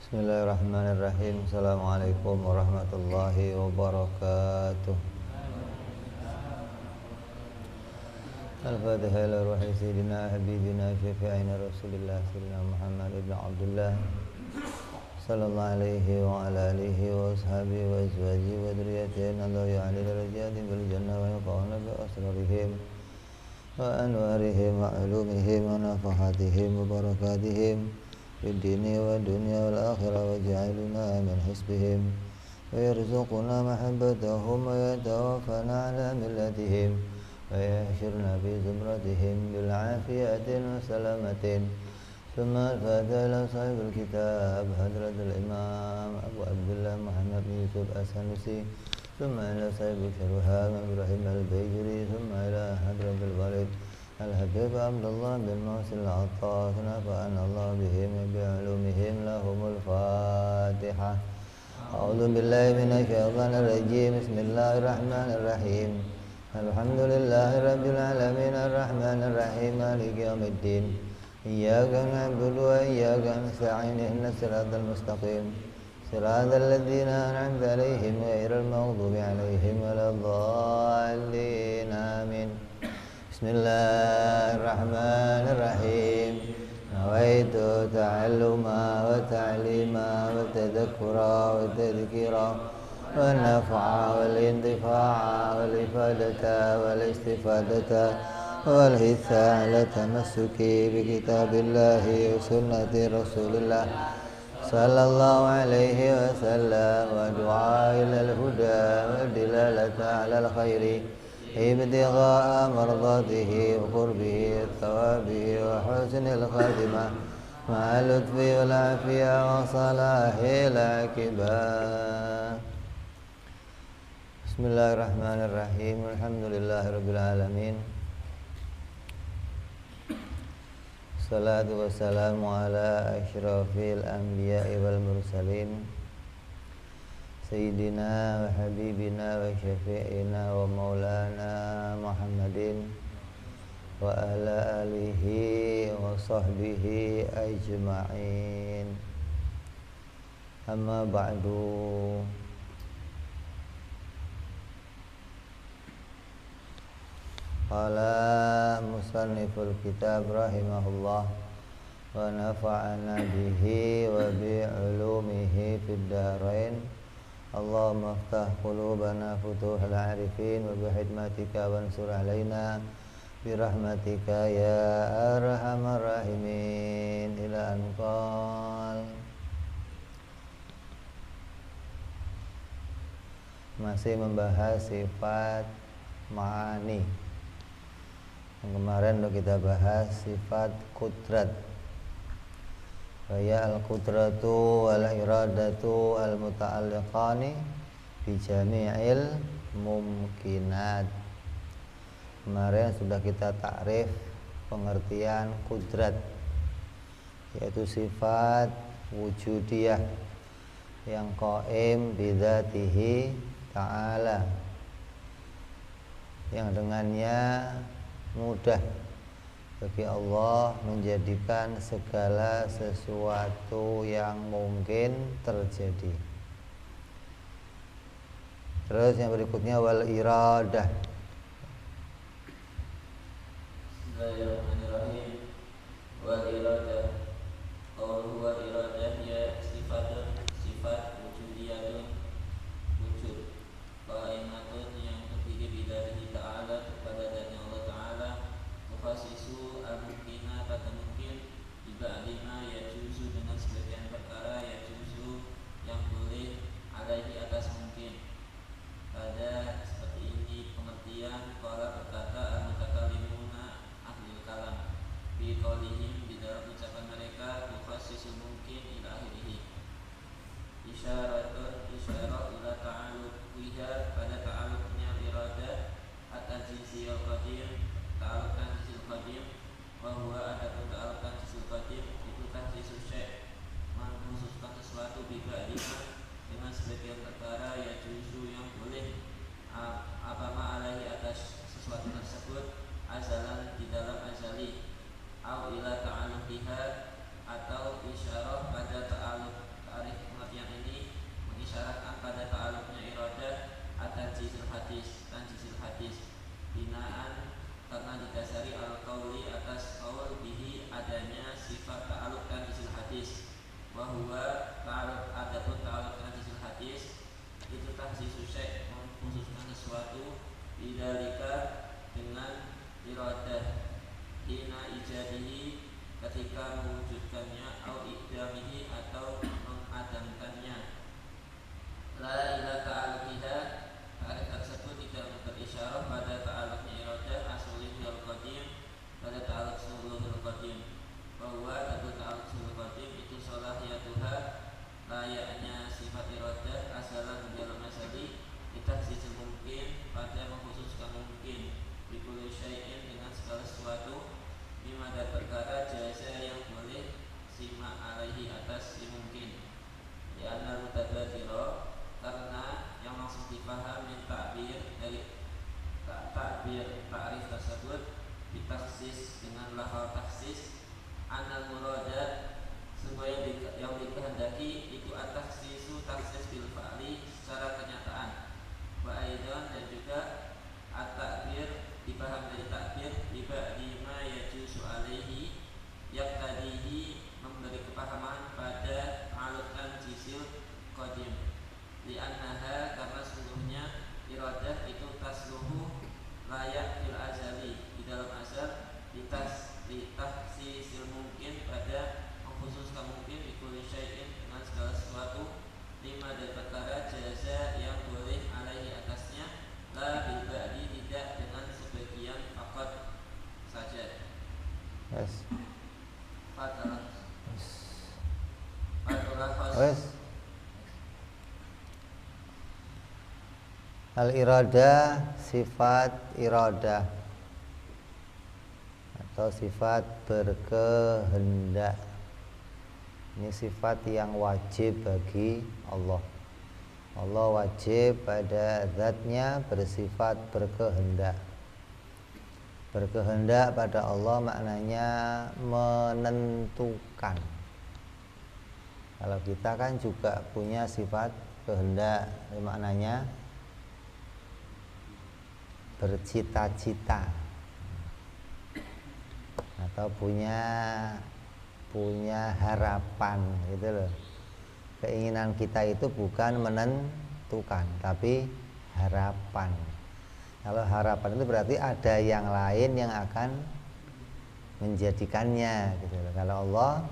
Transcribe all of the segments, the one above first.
Bismillahirrahmanirrahim. Assalamualaikum warahmatullahi wabarakatuh. Al-Fatihah ila ruhi sayyidina habibina syafi'ina Rasulillah sayyidina Muhammad ibn Abdullah sallallahu alaihi wa ala alihi wa ashabihi wa azwajihi wa dhurriyyatihi Allah ya'ali darajati bil jannah wa yafa'una bi asrarihim wa anwarihim wa ulumihim wa nafahatihim wa barakatihim في الدين والدنيا والآخرة واجعلنا من حسبهم ويرزقنا محبتهم ويتوفنا على ملتهم ويحشرنا في زمرتهم بالعافية وسلامة ثم الفاتحة إلى صاحب الكتاب حضرة الإمام أبو عبد الله محمد بن يوسف السنوسي ثم إلى صاحب شرحها إبراهيم البيجري ثم إلى حضرة الوالد الحبيب عبد الله بن محسن العطاس نفعنا الله بهم وبعلومهم لهم الفاتحة. أعوذ بالله من الشيطان الرجيم. بسم الله الرحمن الرحيم. الحمد لله رب العالمين الرحمن الرحيم مالك يوم الدين إياك نعبد وإياك نستعين اهدنا الصراط المستقيم صراط الذين أنعمت عليهم غير المغضوب عليهم ولا الضالين آمين. Bismillahirrahmanirrahim. Nawaitu ta'alluma wa ta'lima wa tadhakkura wa tadhkira wa naf'a wal intifa'a wal ifadata wal istifadata wal hitha ala tamassuki bi kitabillahi wa sunnati rasulillah sallallahu alaihi wa sallam wa du'a ilal huda wa dilalata ala al khairi ابتغاء مرضاته وقربه وثوابه وحسن الخاتمة مع اللطف والعافية وصلاح العاقبة. Bismillahirrahmanirrahim. Alhamdulillahirabbil alamin. Salatu wassalamu ala asyrafil anbiya'i wal mursalin Sayyidina wa habibina wa syafi'ina wa maulana Muhammadin wa ala alihi wa sahbihi ajma'in. Amma ba'du. Qala musanniful kitab rahimahullah wa nafa'ana bihi wa bi'ulumihi fid darain. Allahumma aftah qulubana futuhal arifin wa bihidmatika wansur alaina birahmatika ya arhamar rahimin ila anqal. Masih membahas sifat ma'ani. Yang kemarin kita bahas sifat kudrat. Waya al-qudratu wal-iradatu al-muta'alliqani bi jami'il mumkinat. Kemarin sudah kita takrif pengertian kudrat, yaitu sifat wujudiyah yang qaim bidzatihi ta'ala, yang dengannya mudah bagi Allah menjadikan segala sesuatu yang mungkin terjadi. Terus yang berikutnya wal iradah. Bismillahirrahmanirrahim. Wal iradah. Qauluhu wal iradah ya sifat wujudiyatun, wujud qaimatun yang terdiri bidatihi ta'ala kepada zatnya Allah Ta'ala, mukhasisu al-mungkina pada mungkin juga lima ya juzu dengan sebagian perkara ya juzu yang boleh alaihi atas mungkin. Pada seperti ini pengertian qala berkata al-mutakallimuna ahli kalam, wa huwa ta'alluq adapun ta'alluq tahsisul hadis itu tahsisus syai' mengkhususkan sesuatu bidzalika dengan iradah hina ijadihi ketika mewujudkannya au idamihi atau mengadamkannya. La ila ta'alluqiha ta'alluq tersebut tidak berisyarah pada ta'alluqnya iradah asulihul qadim pada ta'alluq sulhul qadim bahwa ta'alluq sulhul qadim itu salahiyatuha layaknya sifat iradah asalan dalam asali ditahsis mungkin pada mengkhususkan mungkin bikulli syai'in dengan segala sesuatu bima dan perkara jasa yang boleh simak alaihi atas si mungkin ya anna mutadadiro karena yang langsung dipaham min ta'bir dari ta'bir ta'rif tersebut ditaksis dengan lafal taksis anal murada sebuah yang dikehendaki itu at-taksisu taksis bil fa'li secara kenyataan wa aidan dan juga at-ta'bir dipaham dari takbir tiba lima yajuzu alaihi yang tadihi memberi kepahaman pada alutan jisil qadim li'annaha karena sesungguhnya iradah itu tasluhu layak fil azali di dalam azal litahsisil mungkin pada mengkhususkan mungkin bikulli syai'in dengan segala sesuatu lima dan perkara jaza yang boleh alaihi atasnya la bil ba'di tidak dengan sebagian fakot saja. Yes. Yes. Al-iradah sifat iradah atau sifat berkehendak. Ini sifat yang wajib bagi Allah. Allah wajib pada zatnya bersifat berkehendak. Berkehendak pada Allah maknanya menentukan. Kalau kita kan juga punya sifat kehendak, maknanya bercita-cita atau punya harapan gitu loh. Keinginan kita itu bukan menentukan tapi harapan. Kalau harapan itu berarti ada yang lain yang akan menjadikannya gitu loh. Kalau Allah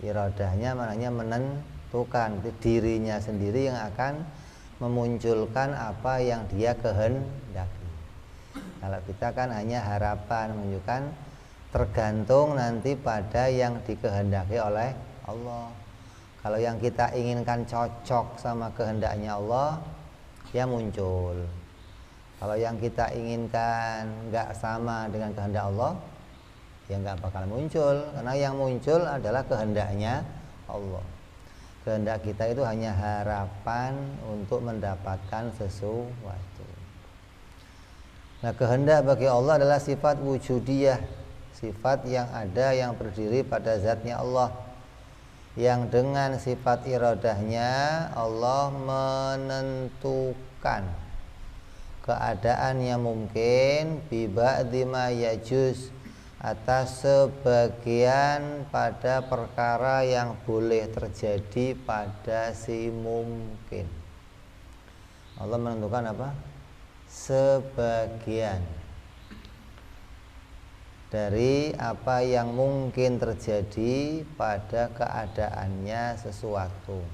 iradahnya maknanya menentukan, itu dirinya sendiri yang akan memunculkan apa yang dia kehendaki. Kalau kita kan hanya harapan, menunjukkan tergantung nanti pada yang dikehendaki oleh Allah. Kalau yang kita inginkan cocok sama kehendaknya Allah, ya muncul. Kalau yang kita inginkan nggak sama dengan kehendak Allah, ya nggak bakal muncul. Karena yang muncul adalah kehendaknya Allah. Kehendak kita itu hanya harapan untuk mendapatkan sesuatu. Nah, kehendak bagi Allah adalah sifat wujudiyah, sifat yang ada yang berdiri pada zatnya Allah, yang dengan sifat iradahnya Allah menentukan keadaan yang mungkin bi ba'dhi ma yajuz atas sebagian pada perkara yang boleh terjadi pada si mungkin. Allah menentukan apa? Sebagian dari apa yang mungkin terjadi pada keadaannya sesuatu.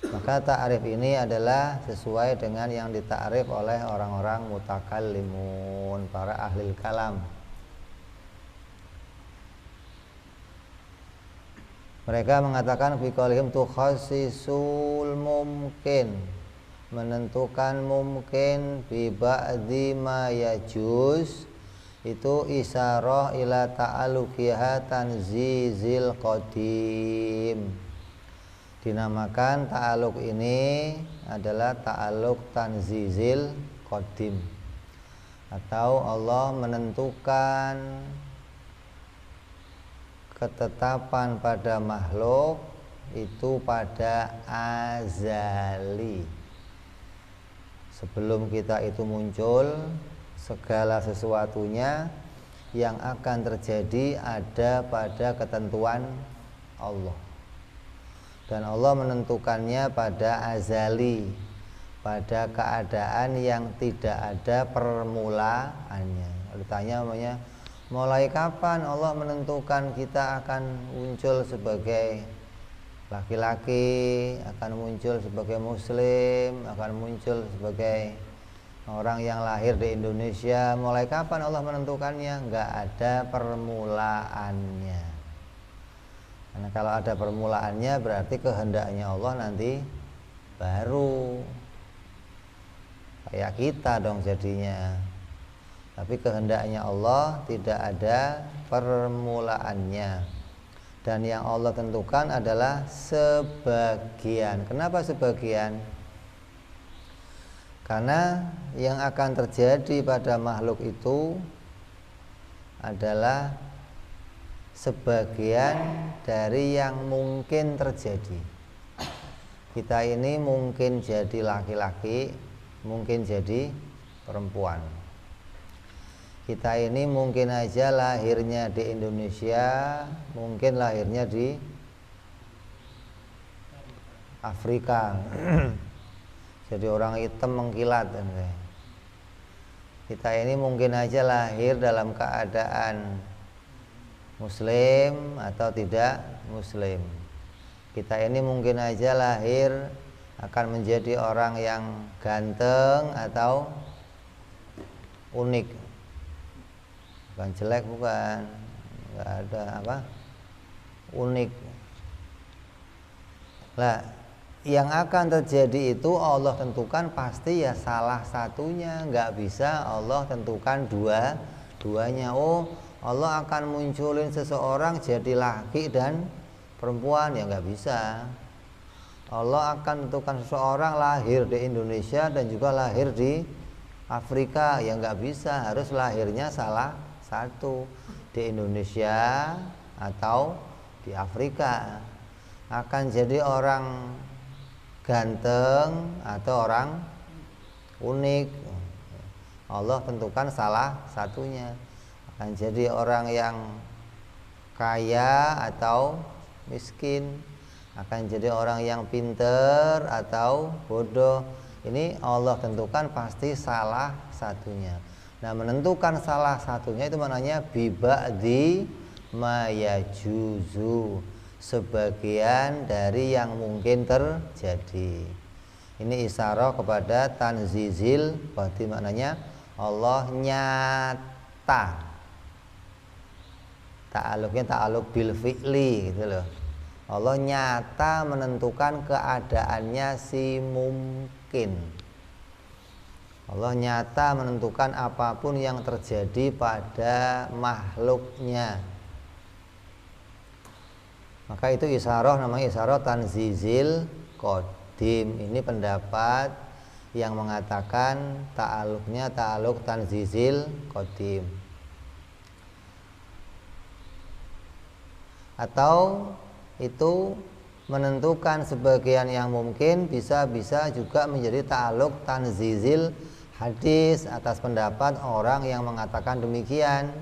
Maka ta'rif ini adalah sesuai dengan yang ditakrif oleh orang-orang mutakallimun, para ahli kalam. Mereka mengatakan fi qaulihim tukhassisul mumkin, menentukan mungkin bi ba'dhi ma yajuz, itu isyarah ila ta'alluqiha tanzizil qadim. Dinamakan ta'alluq ini adalah ta'alluq tanzizil qadim, atau Allah menentukan ketetapan pada makhluk itu pada azali. Sebelum kita itu muncul, segala sesuatunya yang akan terjadi ada pada ketentuan Allah. Dan Allah menentukannya pada azali, pada keadaan yang tidak ada permulaannya. Lalu tanya namanya, mulai kapan Allah menentukan kita akan muncul sebagai laki-laki, akan muncul sebagai muslim, akan muncul sebagai orang yang lahir di Indonesia? Mulai kapan Allah menentukannya? Enggak ada permulaannya. Karena kalau ada permulaannya berarti kehendaknya Allah nanti baru kayak kita dong jadinya. Tapi kehendaknya Allah tidak ada permulaannya. Dan yang Allah tentukan adalah sebagian. Kenapa sebagian? Karena yang akan terjadi pada makhluk itu adalah sebagian dari yang mungkin terjadi. Kita ini mungkin jadi laki-laki, mungkin jadi perempuan. Kita ini mungkin aja lahirnya di Indonesia, mungkin lahirnya di Afrika. Jadi orang hitam mengkilat. Kita ini mungkin aja lahir dalam keadaan muslim atau tidak muslim. Kita ini mungkin aja lahir akan menjadi orang yang ganteng atau unik. Bukan jelek, bukan. Enggak ada apa? Unik. Lah, yang akan terjadi itu Allah tentukan pasti ya salah satunya. Enggak bisa Allah tentukan dua-duanya. Oh, Allah akan munculin seseorang jadi laki dan perempuan, ya nggak bisa. Allah akan tentukan seseorang lahir di Indonesia dan juga lahir di Afrika, ya nggak bisa. Harus lahirnya salah satu, di Indonesia atau di Afrika. Akan jadi orang ganteng atau orang unik, Allah tentukan salah satunya. Akan jadi orang yang kaya atau miskin, akan jadi orang yang pinter atau bodoh. Ini Allah tentukan pasti salah satunya. Nah, menentukan salah satunya itu maknanya biba'di ma yajuzu, sebagian dari yang mungkin terjadi. Ini isyarah kepada tanzizil qadim, maknanya Allah nyata. Ta'aluknya ta'aluk bil fi'li gitu loh. Allah nyata menentukan keadaannya si mungkin. Allah nyata menentukan apapun yang terjadi pada makhluknya. Maka itu isyarah, namanya isyarah tanzizil qadim. Ini pendapat yang mengatakan ta'aluknya ta'aluk tanzizil qadim. Atau itu menentukan sebagian yang mungkin, bisa juga menjadi ta'aluk tanzizil hadis, atas pendapat orang yang mengatakan demikian.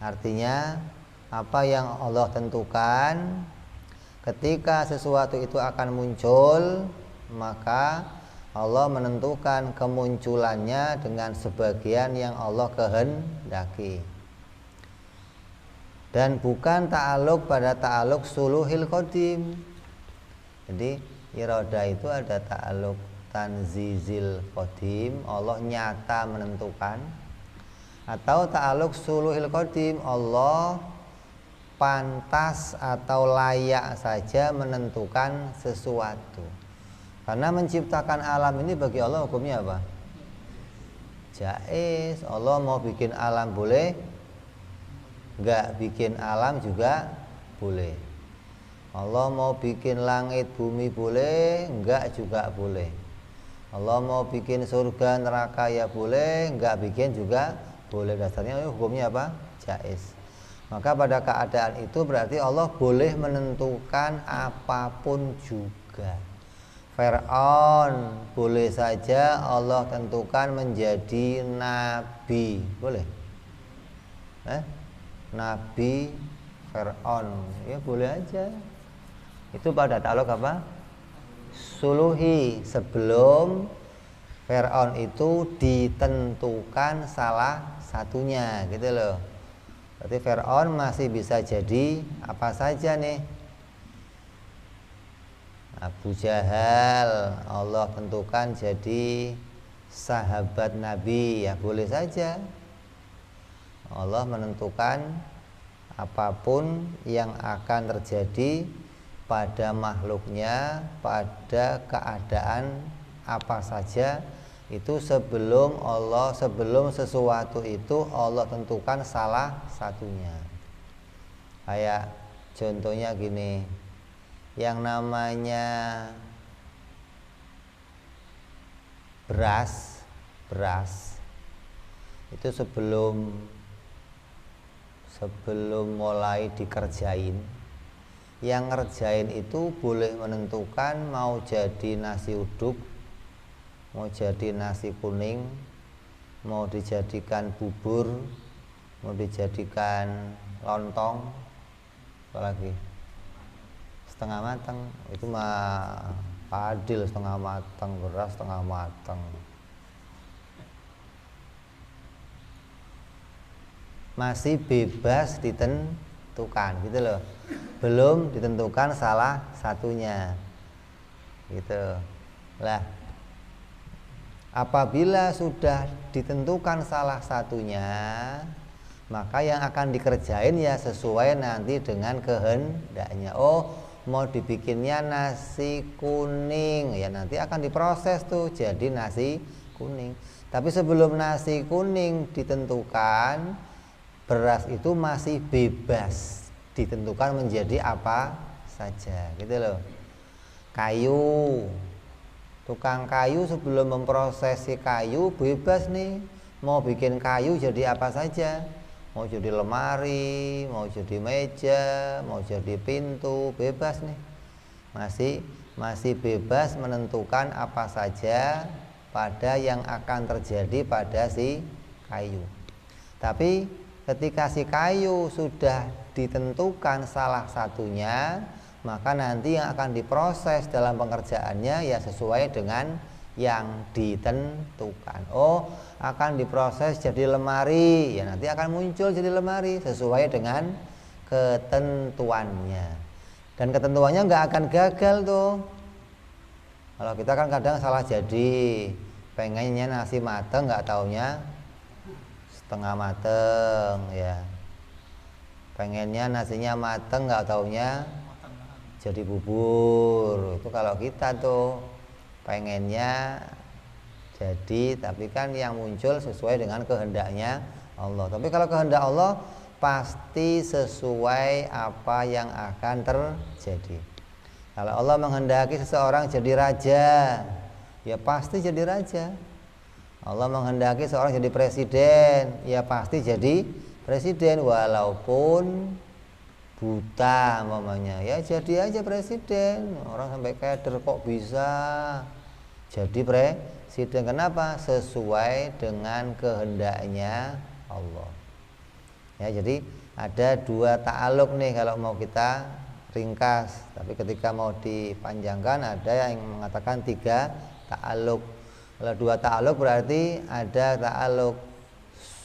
Artinya apa yang Allah tentukan ketika sesuatu itu akan muncul, maka Allah menentukan kemunculannya dengan sebagian yang Allah kehendaki. Dan bukan ta'aluk pada ta'aluk suluhil qadim. Jadi iradah itu ada ta'aluk tanzizil qadim, Allah nyata menentukan, atau ta'aluk suluhil qadim, Allah pantas atau layak saja menentukan sesuatu. Karena menciptakan alam ini bagi Allah hukumnya apa? Jaiz. Allah mau bikin alam boleh, enggak bikin alam juga boleh. Allah mau bikin langit bumi boleh, enggak juga boleh. Allah mau bikin surga neraka ya boleh, enggak bikin juga boleh. Dasarnya hukumnya apa? Jaiz. Maka pada keadaan itu berarti Allah boleh menentukan apapun juga. Fir'aun boleh saja Allah tentukan menjadi nabi, boleh? Nabi Fir'aun, ya boleh aja. Itu pada ta'aluk apa? Suluhi, sebelum Fir'aun itu ditentukan salah satunya, gitu loh. Berarti Fir'aun masih bisa jadi apa saja nih. Abu Jahal Allah tentukan jadi sahabat Nabi, ya boleh saja. Allah menentukan apapun yang akan terjadi pada makhluknya, pada keadaan apa saja, itu sebelum sesuatu itu Allah tentukan salah satunya. Kayak contohnya gini, yang namanya beras itu sebelum mulai dikerjain, yang ngerjain itu boleh menentukan mau jadi nasi uduk, mau jadi nasi kuning, mau dijadikan bubur, mau dijadikan lontong, apalagi setengah matang. Itu mah adil, setengah matang, beras setengah matang. Masih bebas ditentukan, gitu loh. Belum ditentukan salah satunya, gitu lah. Apabila sudah ditentukan salah satunya, maka yang akan dikerjain ya sesuai nanti dengan kehendaknya. Oh, mau dibikinnya nasi kuning, ya nanti akan diproses tuh jadi nasi kuning. Tapi sebelum nasi kuning ditentukan, beras itu masih bebas ditentukan menjadi apa saja, gitu loh. Kayu, tukang kayu sebelum memproses kayu bebas nih, mau bikin kayu jadi apa saja, mau jadi lemari, mau jadi meja, mau jadi pintu, bebas nih. Masih bebas menentukan apa saja pada yang akan terjadi pada si kayu. Tapi ketika si kayu sudah ditentukan salah satunya, maka nanti yang akan diproses dalam pengerjaannya ya sesuai dengan yang ditentukan. Oh, akan diproses jadi lemari, ya nanti akan muncul jadi lemari sesuai dengan ketentuannya. Dan ketentuannya nggak akan gagal tuh. Kalau kita kan kadang salah jadi, pengennya nasi mateng nggak taunya setengah mateng, ya. Pengennya nasinya mateng nggak taunya jadi bubur. Itu kalau kita tuh pengennya jadi, tapi kan yang muncul sesuai dengan kehendaknya Allah. Tapi kalau kehendak Allah pasti sesuai apa yang akan terjadi. Kalau Allah menghendaki seseorang jadi raja, ya pasti jadi raja. Allah menghendaki seorang jadi presiden, ya pasti jadi presiden, walaupun buta mamanya, ya jadi aja presiden. Orang sampai keder kok bisa jadi presiden. Kenapa? Sesuai dengan kehendaknya Allah. Ya, jadi ada dua ta'aluk nih kalau mau kita ringkas. Tapi ketika mau dipanjangkan ada yang mengatakan 3 ta'aluk. Kalau 2 ta'aluk berarti ada ta'aluk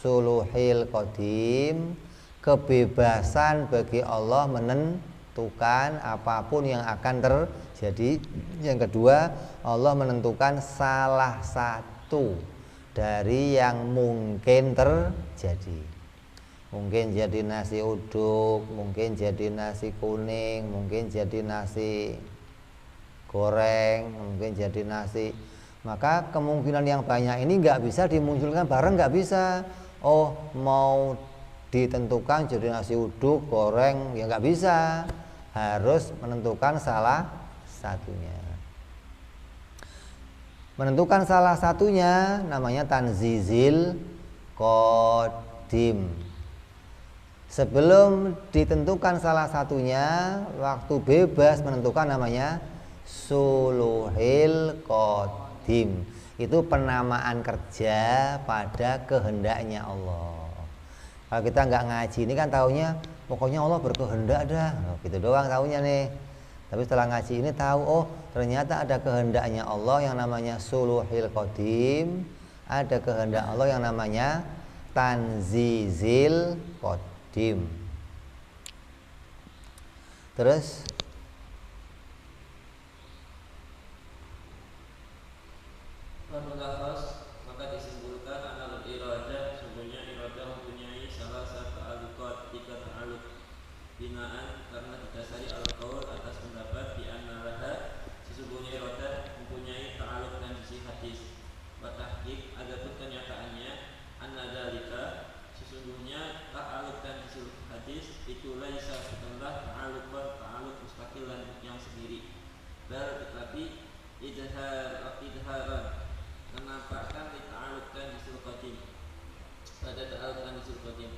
suluhil qadim, kebebasan bagi Allah menentukan apapun yang akan terjadi. Yang kedua, Allah menentukan salah satu dari yang mungkin terjadi. Mungkin jadi nasi uduk, mungkin jadi nasi kuning, mungkin jadi nasi goreng, mungkin jadi nasi. Maka kemungkinan yang banyak ini nggak bisa dimunculkan bareng, nggak bisa. Oh, mau ditentukan jadi nasi uduk, goreng, ya nggak bisa. Harus menentukan salah satunya. Menentukan salah satunya namanya tanzizil qadim. Sebelum ditentukan salah satunya, waktu bebas menentukan namanya suluhil qadim. Itu penamaan kerja pada kehendaknya Allah. Kalau kita nggak ngaji ini kan taunya pokoknya Allah berkehendak dah, gitu doang taunya nih. Tapi setelah ngaji ini tahu, oh ternyata ada kehendaknya Allah yang namanya suluhil qadim, ada kehendak Allah yang namanya tanzizil qadim. Terus maka disimpulkan analog iradah, sungguhnya iradah mempunyai salah satu ta'alluqat, 3 ta'alluq binaan karena didasari al-qaul atas pendapat di anaraha, sesungguhnya iradah mempunyai ta'alluq dan sisi hadis. Wa tahqiq, adapun kenyataannya annadzalika, sesungguhnya ta'alluq dan sisi hadis itu laisa bukanlah ta'alluq mustaqilan yang sendiri, bal tetapi idharan menampakkan dita'alluqkan di sul qadim, pada ta'alluqkan di sul qadim.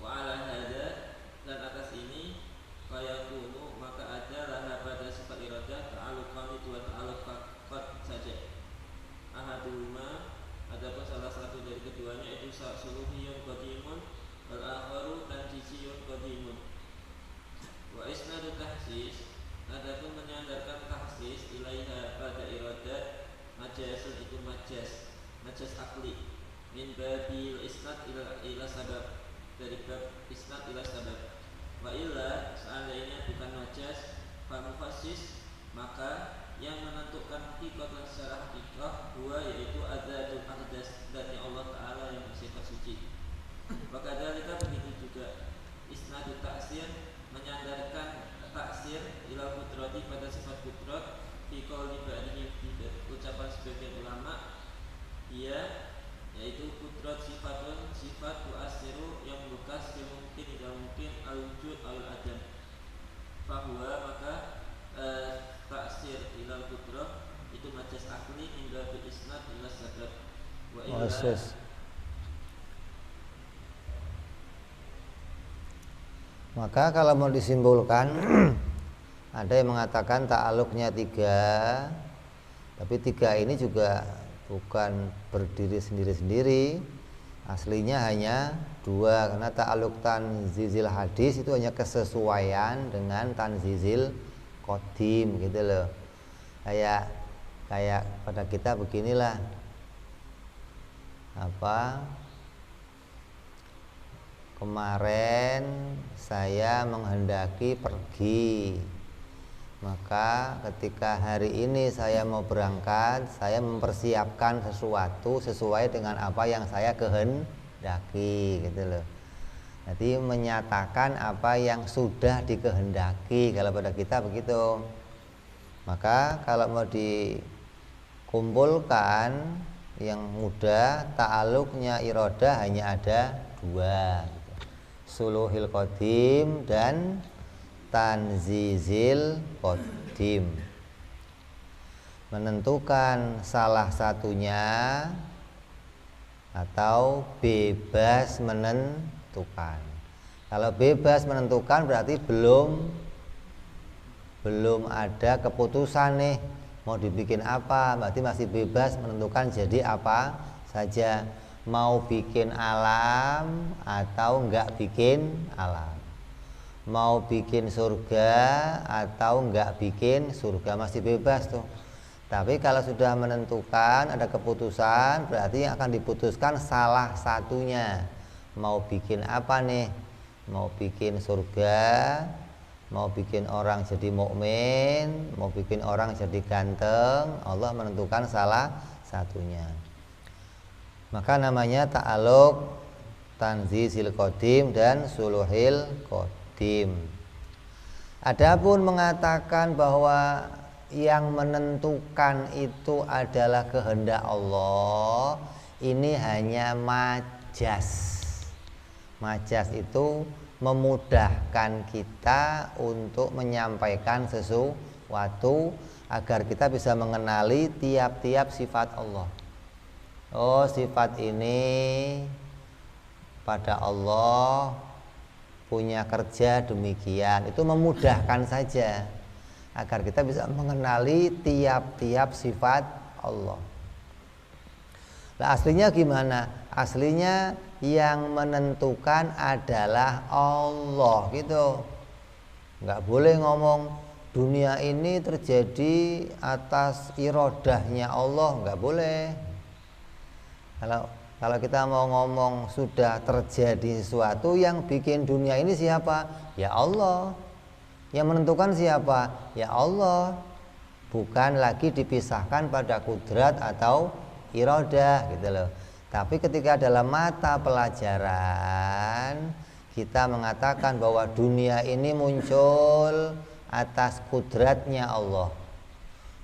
Wa ala hadza, dan atas ini fayakunu, maka ada laha pada sifat iradah ta'alluqan, 2 ta'alluq faqat saja. Ahaduhuma, adapun salah satu dari keduanya itu suluhiyun qadimun, wal akharu tanjisiyun qadimun. Wa isnadu tahsis, adapun menyandarkan tahsis ilaiha pada iradah, majasun itu majas akli, min babil isnad ila sabab, dari bab isnad ila sabab. Wa illa, seandainya bukan majas, fa mufassis, maka yang menentukan hakikat secara hakikah dua, yaitu adzadul aqdas, zatnya Allah Ta'ala yang bersifat suci. Maka dalika begitu juga isnadu taksir, menyandarkan taksir ila kudrati pada sifat kudrat, fi qauli ba'dihi, ucapan sebagian ulama, ia yaitu kudrat sifatun, sifat tu'asiru yang membekas yang mungkin tidak mungkin al-wujud al-adam. Fahuwa, maka taksir ilal kudrah itu majas akli hingga bil isnad ila sabab. Wa illa, maka kalau mau disimpulkan ada yang mengatakan ta'alluqnya 3, tapi 3 ini juga bukan berdiri sendiri-sendiri, aslinya hanya 2, karena ta'alluq tanzizil hadis itu hanya kesesuaian dengan tanzizil qadim gitu loh. Kayak pada kita beginilah, kemarin saya menghendaki pergi, maka ketika hari ini saya mau berangkat, saya mempersiapkan sesuatu sesuai dengan apa yang saya kehendaki gitu loh. Jadi menyatakan apa yang sudah dikehendaki, kalau pada kita begitu. Maka kalau mau dikumpulkan yang mudah, ta'alluqnya iradah hanya ada 2, suluhil qadim dan tanzizil qadim. Menentukan salah satunya atau bebas menentukan. Kalau bebas menentukan berarti belum ada keputusan nih mau dibikin apa, berarti masih bebas menentukan jadi apa saja, mau bikin alam atau enggak bikin alam, mau bikin surga atau enggak bikin surga, masih bebas tuh. Tapi kalau sudah menentukan ada keputusan, berarti yang akan diputuskan salah satunya. Mau bikin apa nih? Mau bikin surga, mau bikin orang jadi mukmin, mau bikin orang jadi ganteng, Allah menentukan salah satunya. Maka namanya ta'alluq tanzizil qadim dan suluhil qadim. Adapun mengatakan bahwa yang menentukan itu adalah kehendak Allah, ini hanya majas. Majas itu memudahkan kita untuk menyampaikan sesuatu agar kita bisa mengenali tiap-tiap sifat Allah. Oh, sifat ini pada Allah punya kerja demikian. Itu memudahkan saja agar kita bisa mengenali tiap-tiap sifat Allah. Nah, aslinya gimana? Aslinya yang menentukan adalah Allah gitu. Nggak boleh ngomong dunia ini terjadi atas irodahnya Allah, nggak boleh. Kalau kita mau ngomong sudah terjadi sesuatu, yang bikin dunia ini siapa? Ya Allah. Yang menentukan siapa? Ya Allah. Bukan lagi dipisahkan pada kudrat atau irodah gitu loh. Tapi ketika dalam mata pelajaran kita mengatakan bahwa dunia ini muncul atas kudratnya Allah,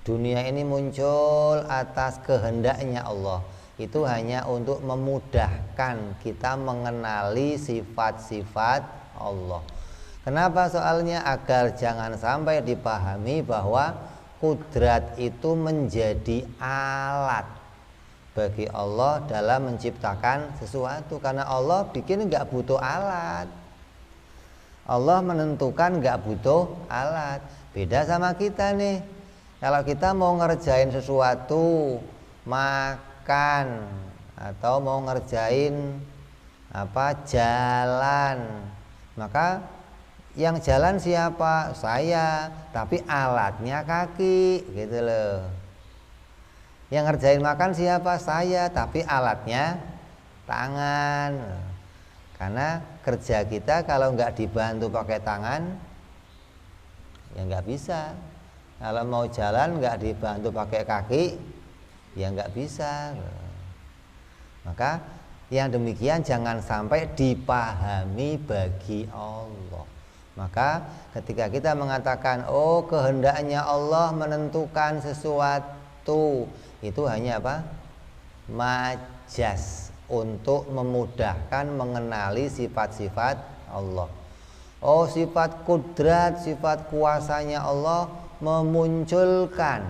dunia ini muncul atas kehendaknya Allah, itu hanya untuk memudahkan kita mengenali sifat-sifat Allah. Kenapa? Soalnya agar jangan sampai dipahami bahwa kudrat itu menjadi alat bagi Allah dalam menciptakan sesuatu. Karena Allah bikin nggak butuh alat, Allah menentukan nggak butuh alat. Beda sama kita nih, kalau kita mau ngerjain sesuatu, makan atau mau ngerjain jalan, maka yang jalan siapa? Saya, tapi alatnya kaki gitu loh. Yang ngerjain makan siapa? Saya, tapi alatnya tangan. Karena kerja kita kalau nggak dibantu pakai tangan, ya nggak bisa. Kalau mau jalan nggak dibantu pakai kaki, ya nggak bisa. Maka yang demikian jangan sampai dipahami bagi Allah. Maka ketika kita mengatakan oh kehendaknya Allah menentukan sesuatu, itu hanya apa? Majas, untuk memudahkan mengenali sifat-sifat Allah. Oh sifat kudrat, sifat kuasanya Allah memunculkan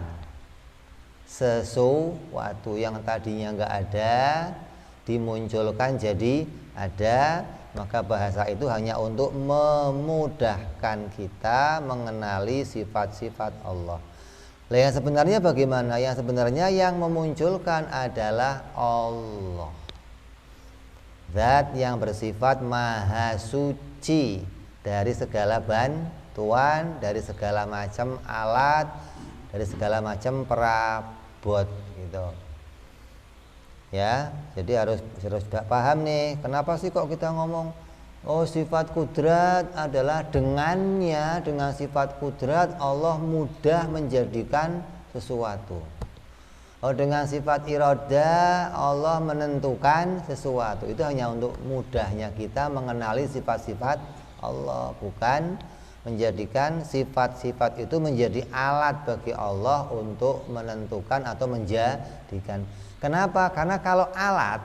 sesuatu yang tadinya nggak ada, dimunculkan jadi ada. Maka bahasa itu hanya untuk memudahkan kita mengenali sifat-sifat Allah. Yang sebenarnya bagaimana? Yang sebenarnya yang memunculkan adalah Allah, zat yang bersifat maha suci dari segala bantuan, dari segala macam alat, dari segala macam perabot gitu. Ya, jadi harus sudah paham nih, kenapa sih kok kita ngomong oh sifat kudrat adalah dengan sifat kudrat Allah mudah menjadikan sesuatu. Oh dengan sifat iroda Allah menentukan sesuatu. Itu hanya untuk mudahnya kita mengenali sifat-sifat Allah, bukan menjadikan sifat-sifat itu menjadi alat bagi Allah untuk menentukan atau menjadikan. Kenapa? Karena kalau alat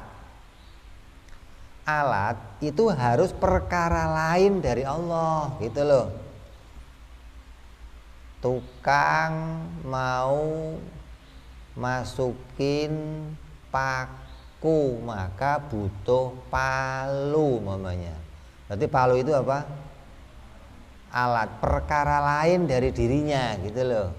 itu harus perkara lain dari Allah gitu loh. Tukang mau masukin paku maka butuh palu namanya. Berarti palu itu apa? Alat, perkara lain dari dirinya gitu loh.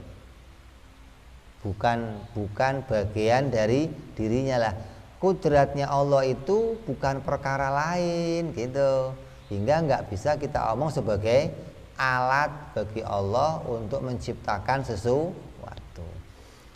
Bukan bagian dari dirinya lah. Kudratnya Allah itu bukan perkara lain gitu, hingga nggak bisa kita omong sebagai alat bagi Allah untuk menciptakan sesuatu.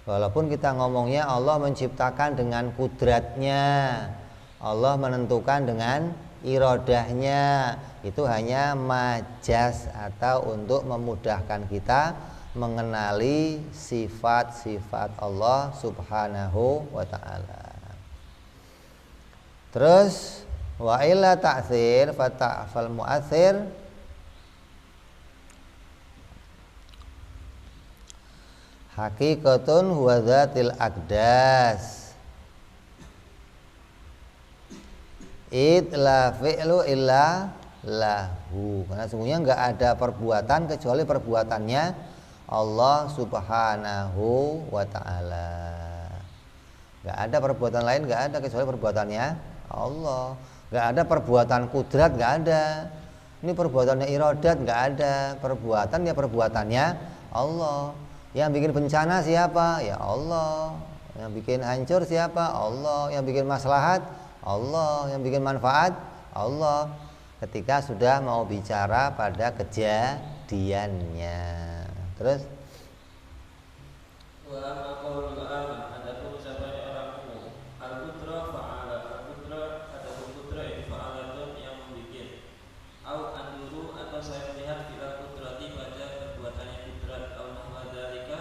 Walaupun kita ngomongnya Allah menciptakan dengan kudratnya, Allah menentukan dengan irodahnya, itu hanya majas atau untuk memudahkan kita mengenali sifat-sifat Allah subhanahu wa ta'ala. Terus wa illa ta'thir fata'fal mu'athir, hakikatun huwa dzatil aqdas id la fi'lu illa lahu. Karena sesungguhnya enggak ada perbuatan kecuali perbuatannya Allah subhanahu wa ta'ala. Enggak ada perbuatan lain, enggak ada kecuali perbuatannya Allah. Enggak ada perbuatan kudrat, enggak ada. Ini perbuatannya iradat, enggak ada. Perbuatannya Allah. Yang bikin bencana siapa? Ya Allah. Yang bikin hancur siapa? Allah. Yang bikin maslahat? Allah. Yang bikin manfaat? Allah. Ketika sudah mau bicara pada kejadiannya. Terus Wa amma qaulul aman, adapun ucapan orang umum, al-putra fa'ala, al-putra adapun putra itu fa'alatun yang membikin. Au anduru, atau saya melihat bila putrati pada perbuatannya putrat, au nahwa dzalika,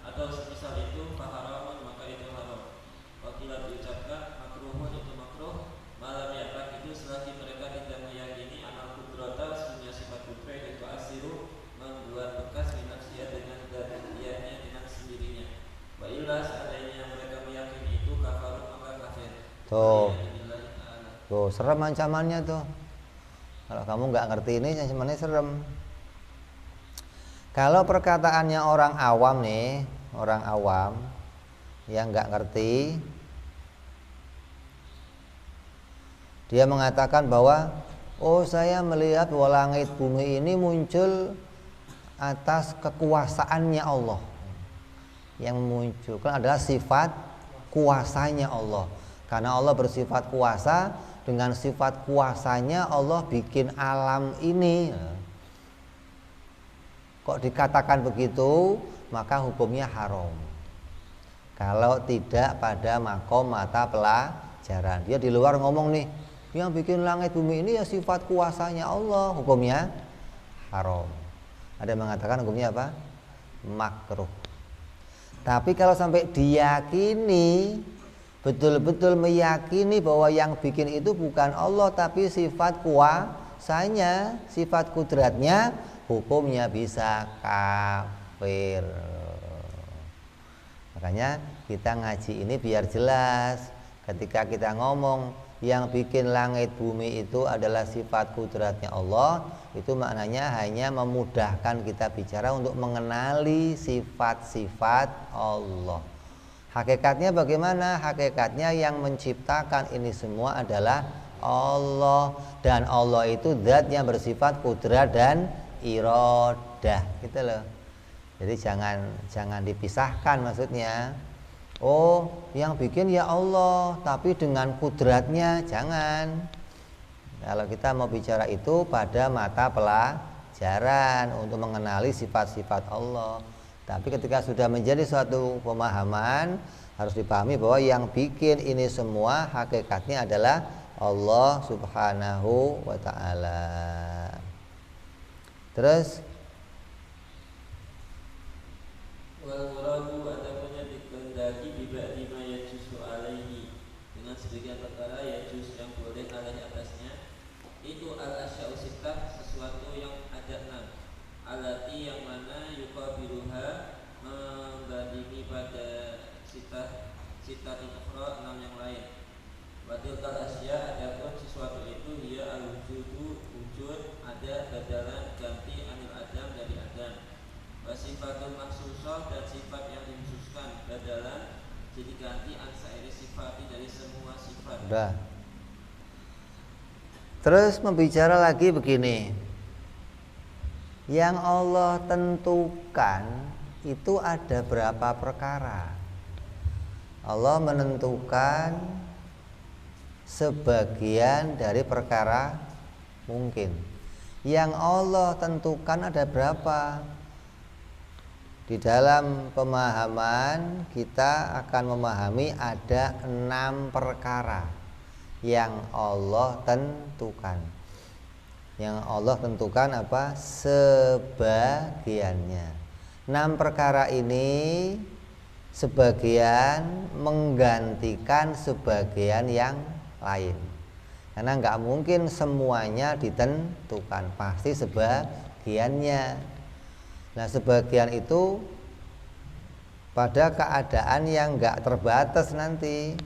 atau semisal itu faharamun, maka itu haram. Wakila diucapkan makruhun, itu makruh, malam yakin itu selagi mereka tidak meyakini anak putrata sesungguhnya sifat putra itu asiru membuat bekas binafsiyah dengan datiannya dengan sendirinya. Wa illa seandainya mereka meyakini itu kafarun, maka kafir. Tuh serem ancamannya tuh. Kalau kamu nggak ngerti ini ancamannya serem. Kalau perkataannya orang awam nih, orang awam yang nggak ngerti, dia mengatakan bahwa oh saya melihat bahwa langit bumi ini muncul atas kekuasaannya Allah. Yang muncul kan adalah sifat kuasanya Allah. Karena Allah bersifat kuasa, dengan sifat kuasanya Allah bikin alam ini. Kok dikatakan begitu, maka hukumnya haram. Kalau tidak pada makom mata pelajaran. Dia di luar ngomong nih, yang bikin langit bumi ini ya sifat kuasanya Allah, hukumnya haram. Ada yang mengatakan hukumnya apa? Makruh. Tapi kalau sampai diyakini, betul-betul meyakini bahwa yang bikin itu bukan Allah tapi sifat kuasanya, sifat kudratnya, hukumnya bisa kafir. Makanya kita ngaji ini biar jelas. Ketika kita ngomong yang bikin langit bumi itu adalah sifat kudratnya Allah, itu maknanya hanya memudahkan kita bicara untuk mengenali sifat-sifat Allah. Hakikatnya bagaimana? Hakikatnya yang menciptakan ini semua adalah Allah, dan Allah itu zat yang bersifat kudrat dan iradah, gitu loh. Jadi jangan dipisahkan maksudnya. Oh, yang bikin ya Allah, tapi dengan kudratnya jangan. Kalau kita mau bicara itu pada mata pelajaran untuk mengenali sifat-sifat Allah. Tapi ketika sudah menjadi suatu pemahaman, harus dipahami bahwa yang bikin ini semua hakikatnya adalah Allah Subhanahu wa ta'ala. Terus Wal muradu ataupun dikehendaki bibadi ma yajuzu alaihi, dengan sebagian perkara yajuz yang boleh alaihi atasnya, itu al asya'u sittah, sesuatu yang ada 6, alati yang mana yuqabiluha membandingi pada sittah ukhra 6 yang lain. Wa tilkal asya, adapun sesuatu itu dia al wujudu, wujud, ada, badalan, ganti, anil adam, dari adam. Sifatul maksusah, dan sifat yang dikhususkan, badalan, jadi ganti, ansairi sifati, dari semua sifat. udah. Terus membicara lagi begini, yang Allah tentukan itu ada berapa perkara. Allah menentukan sebagian dari perkara mungkin. Yang Allah tentukan ada berapa? Di dalam pemahaman kita akan memahami ada 6 perkara yang Allah tentukan. Yang Allah tentukan apa? Sebagiannya. 6 perkara ini sebagian menggantikan sebagian yang lain. Karena nggak mungkin semuanya ditentukan, pasti sebagiannya. Nah, sebagian itu pada keadaan yang nggak terbatas nanti,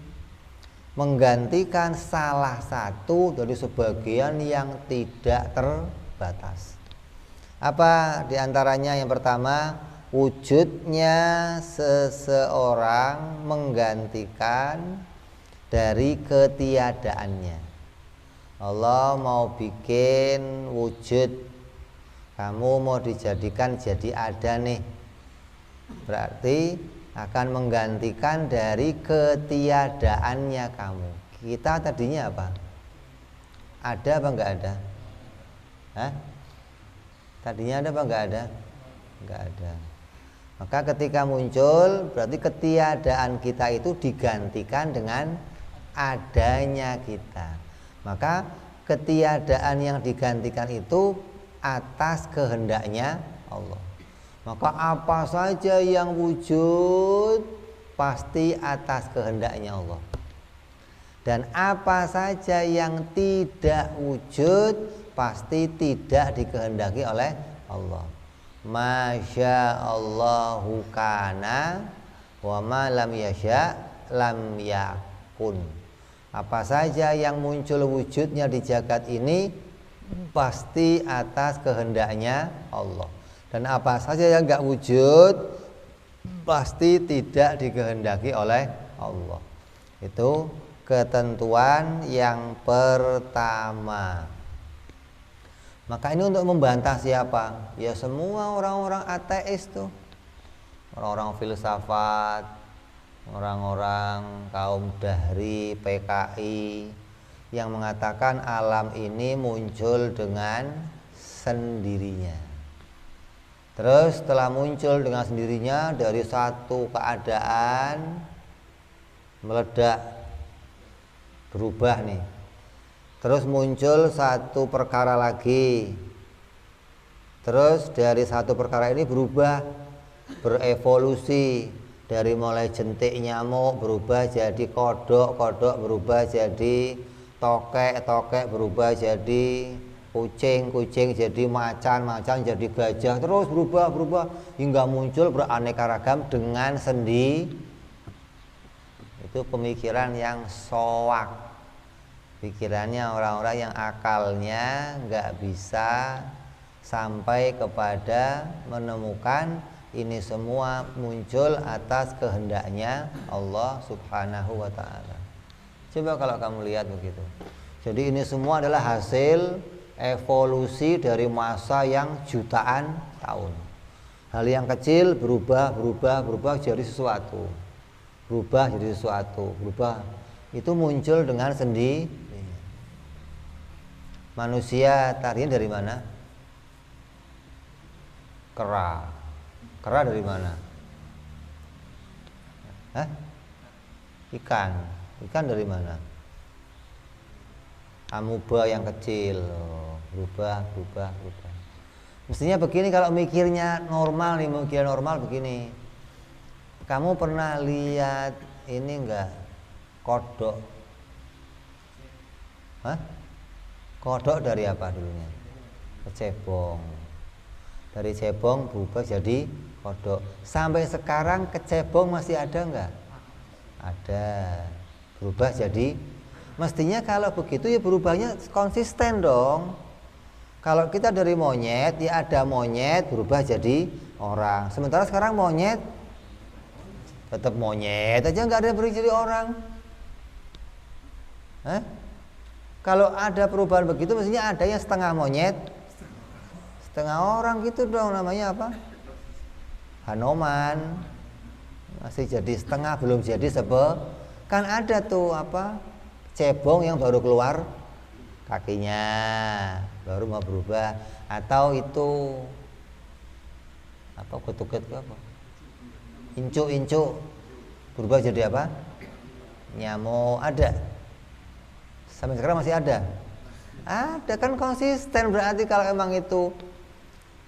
menggantikan salah satu dari sebagian yang tidak terbatas. Apa diantaranya? Yang pertama, wujudnya seseorang menggantikan dari ketiadaannya. Allah mau bikin wujud, kamu mau dijadikan jadi ada nih, berarti akan menggantikan dari ketiadaannya kamu. Kita tadinya apa? Ada apa enggak ada? Hah? Tadinya ada apa enggak ada? Enggak ada. Maka ketika muncul berarti ketiadaan kita itu digantikan dengan adanya kita. Maka ketiadaan yang digantikan itu atas kehendaknya Allah. Maka apa saja yang wujud pasti atas kehendaknya Allah. Dan apa saja yang tidak wujud pasti tidak dikehendaki oleh Allah. Masya Allahu kana wa ma lam yasha lam yakun. Apa saja yang muncul wujudnya di jagat ini pasti atas kehendaknya Allah. Dan apa saja yang enggak wujud pasti tidak dikehendaki oleh Allah. Itu ketentuan yang pertama. Maka ini untuk membantah siapa? Ya semua orang-orang ateis tuh. Orang-orang filsafat, orang-orang kaum Dahri, PKI yang mengatakan alam ini muncul dengan sendirinya. Terus setelah muncul dengan sendirinya dari satu keadaan meledak, berubah nih. Terus muncul satu perkara lagi. Terus dari satu perkara ini berubah, berevolusi. Dari mulai jentik nyamuk berubah jadi kodok, kodok berubah jadi tokek, tokek berubah jadi kucing, kucing jadi macan, macan jadi gajah. Terus berubah hingga muncul beraneka ragam dengan sendi. Itu pemikiran yang soak. Pikirannya orang-orang yang akalnya nggak bisa sampai kepada menemukan ini semua muncul atas kehendaknya Allah Subhanahu wa ta'ala. Coba kalau kamu lihat begitu. Jadi ini semua adalah hasil evolusi dari masa yang jutaan tahun. Hal yang kecil berubah jadi sesuatu. Berubah jadi sesuatu, berubah. Itu muncul dengan sendiri. Manusia tadinya dari mana? Kera. Kera dari mana? Hah? Ikan. Ikan dari mana? Amuba yang kecil. Berubah. Mestinya begini kalau mikirnya normal nih, mikir normal begini. Kamu pernah lihat ini enggak? Kodok. Hah? Kodok dari apa dulunya? Kecebong. Dari cebong berubah jadi kodok. Sampai sekarang kecebong masih ada enggak? Ada. Berubah jadi. Mestinya kalau begitu ya berubahnya konsisten dong. Kalau kita dari monyet ya ada monyet berubah jadi orang. Sementara sekarang monyet tetap monyet aja nggak ada berubah jadi orang. Hah? Kalau ada perubahan begitu mestinya ada yang setengah monyet, setengah orang gitu dong, namanya apa? Hanoman. Masih jadi setengah, belum jadi kan ada tuh apa? Cebong yang baru keluar kakinya, baru mau berubah. Atau itu apa? Kutuk-kutuk apa? Incu-incu berubah jadi apa? Nyamuk. Ada. Sampai sekarang masih ada. Ada kan konsisten, berarti kalau emang itu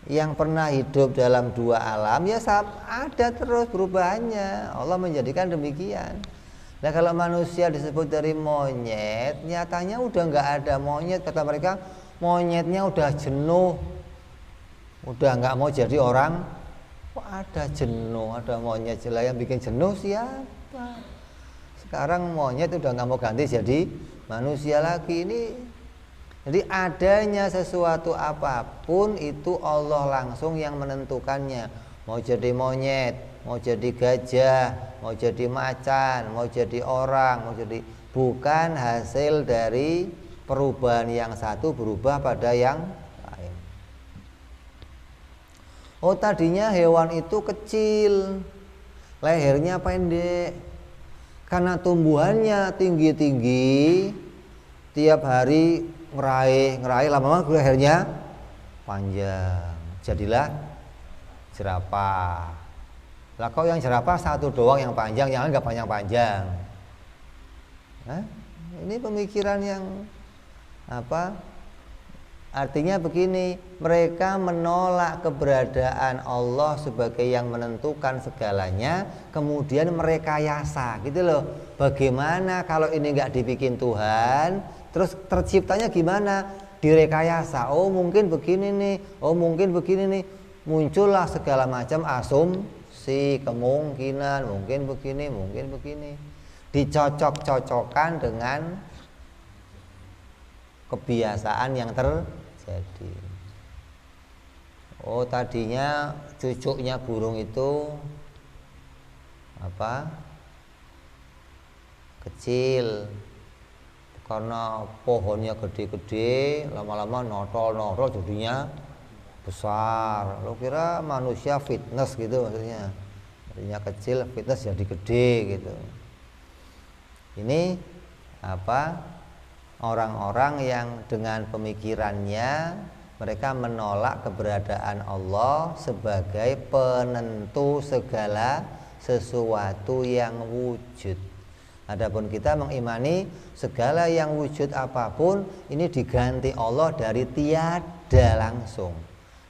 yang pernah hidup dalam dua alam ya ada terus perubahannya. Allah menjadikan demikian. Nah kalau manusia disebut dari monyet, nyatanya udah nggak ada monyet. Kata mereka monyetnya udah jenuh, udah nggak mau jadi orang. Kok ada jenuh, ada monyet jelas yang bikin jenuh siapa? Sekarang monyet udah nggak mau ganti jadi manusia lagi. Ini jadi adanya sesuatu apapun itu Allah langsung yang menentukannya. Mau jadi monyet, mau jadi gajah, mau jadi macan, mau jadi orang, mau jadi, bukan hasil dari perubahan yang satu berubah pada yang lain. Oh tadinya hewan itu kecil, lehernya pendek. Karena tumbuhannya tinggi-tinggi, tiap hari ngerai, lama-lama lehernya panjang. Jadilah jerapah. Lah kok yang jerapah satu doang yang panjang, yang lain nggak panjang-panjang. Ini pemikiran yang apa? Artinya begini, mereka menolak keberadaan Allah sebagai yang menentukan segalanya, kemudian merekayasa gitu loh. Bagaimana kalau ini nggak dibikin Tuhan, terus terciptanya gimana? Direkayasa. Oh mungkin begini nih, oh mungkin begini nih. Muncullah segala macam asumsi, kemungkinan, mungkin begini, mungkin begini. Dicocok-cocokkan dengan kebiasaan yang terjadi. Oh tadinya cucuknya burung itu apa? Kecil, karena pohonnya gede-gede, lama-lama notol-notol jadinya besar. Lo kira manusia fitness gitu maksudnya? Tadinya kecil, fitness jadi gede gitu. Ini apa? Orang-orang yang dengan pemikirannya mereka menolak keberadaan Allah sebagai penentu segala sesuatu yang wujud. Adapun kita mengimani segala yang wujud apapun ini diganti Allah dari tiada langsung.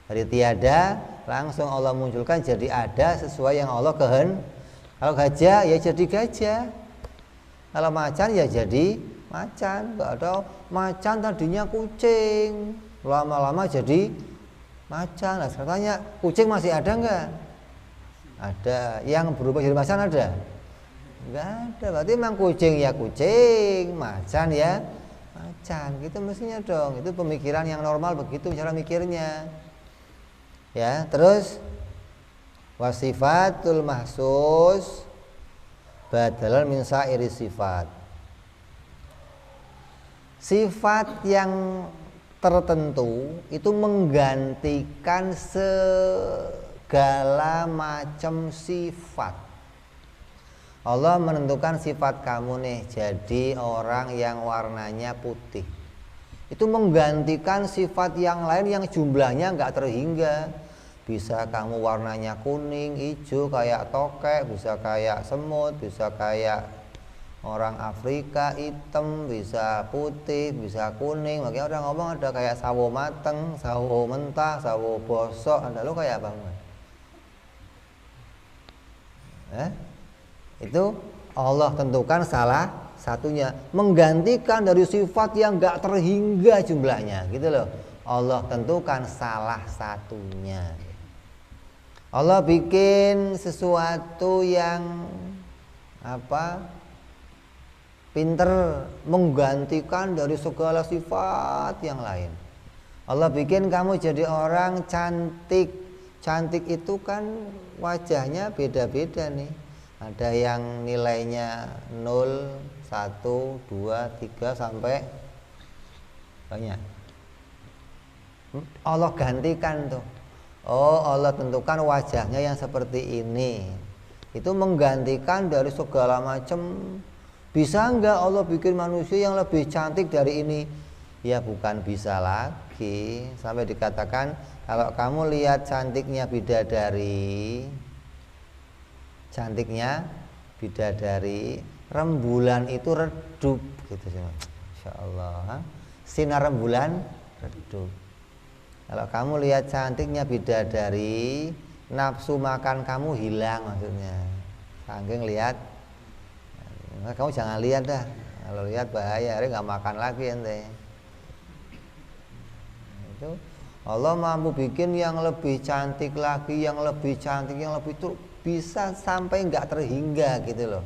Dari tiada langsung Allah munculkan jadi ada sesuai yang Allah kehendaki. Kalau gajah ya jadi gajah. Kalau macan ya jadi macan. Enggak ada macan tadinya kucing, lama-lama jadi macan. Nah, sekarang tanya, kucing masih ada enggak? Ada. Yang berubah jadi macan ada? Enggak ada. Berarti memang kucing ya kucing, macan ya macan. Gitu mestinya dong. Itu pemikiran yang normal begitu cara mikirnya. Ya, terus wasifatul mahsus badalan min sa'iri sifat. Sifat yang tertentu itu menggantikan segala macam sifat. Allah menentukan sifat kamu nih jadi orang yang warnanya putih. Itu menggantikan sifat yang lain yang jumlahnya enggak terhingga. Bisa kamu warnanya kuning, hijau kayak tokek, bisa kayak semut, bisa kayak orang Afrika hitam, bisa putih, bisa kuning. Makanya orang ngomong ada kayak sawo mateng, sawo mentah, sawo bosok. Anda lo kayak apa? Itu Allah tentukan salah satunya, menggantikan dari sifat yang gak terhingga jumlahnya, gitu loh. Allah tentukan salah satunya. Allah bikin sesuatu yang apa? Pinter menggantikan dari segala sifat yang lain. Allah bikin kamu jadi orang cantik. Cantik itu kan wajahnya beda-beda nih. Ada yang nilainya 0, 1, 2, 3 sampai banyak. Allah gantikan tuh. Oh, Allah tentukan wajahnya yang seperti ini. Itu menggantikan dari segala macam. Bisa enggak Allah bikin manusia yang lebih cantik dari ini? Ya bukan bisa lagi. Sampai dikatakan kalau kamu lihat cantiknya bidadari, rembulan itu redup gitu sih. Insyaallah. Sinar rembulan redup. Kalau kamu lihat cantiknya bidadari, nafsu makan kamu hilang maksudnya. Saking lihat. Nah, kamu jangan lihat dah. Kalau lihat bahaya, hari nggak makan lagi ente. Itu Allah mampu bikin yang lebih cantik lagi, yang lebih cantik, yang lebih itu bisa sampai nggak terhingga gitu loh.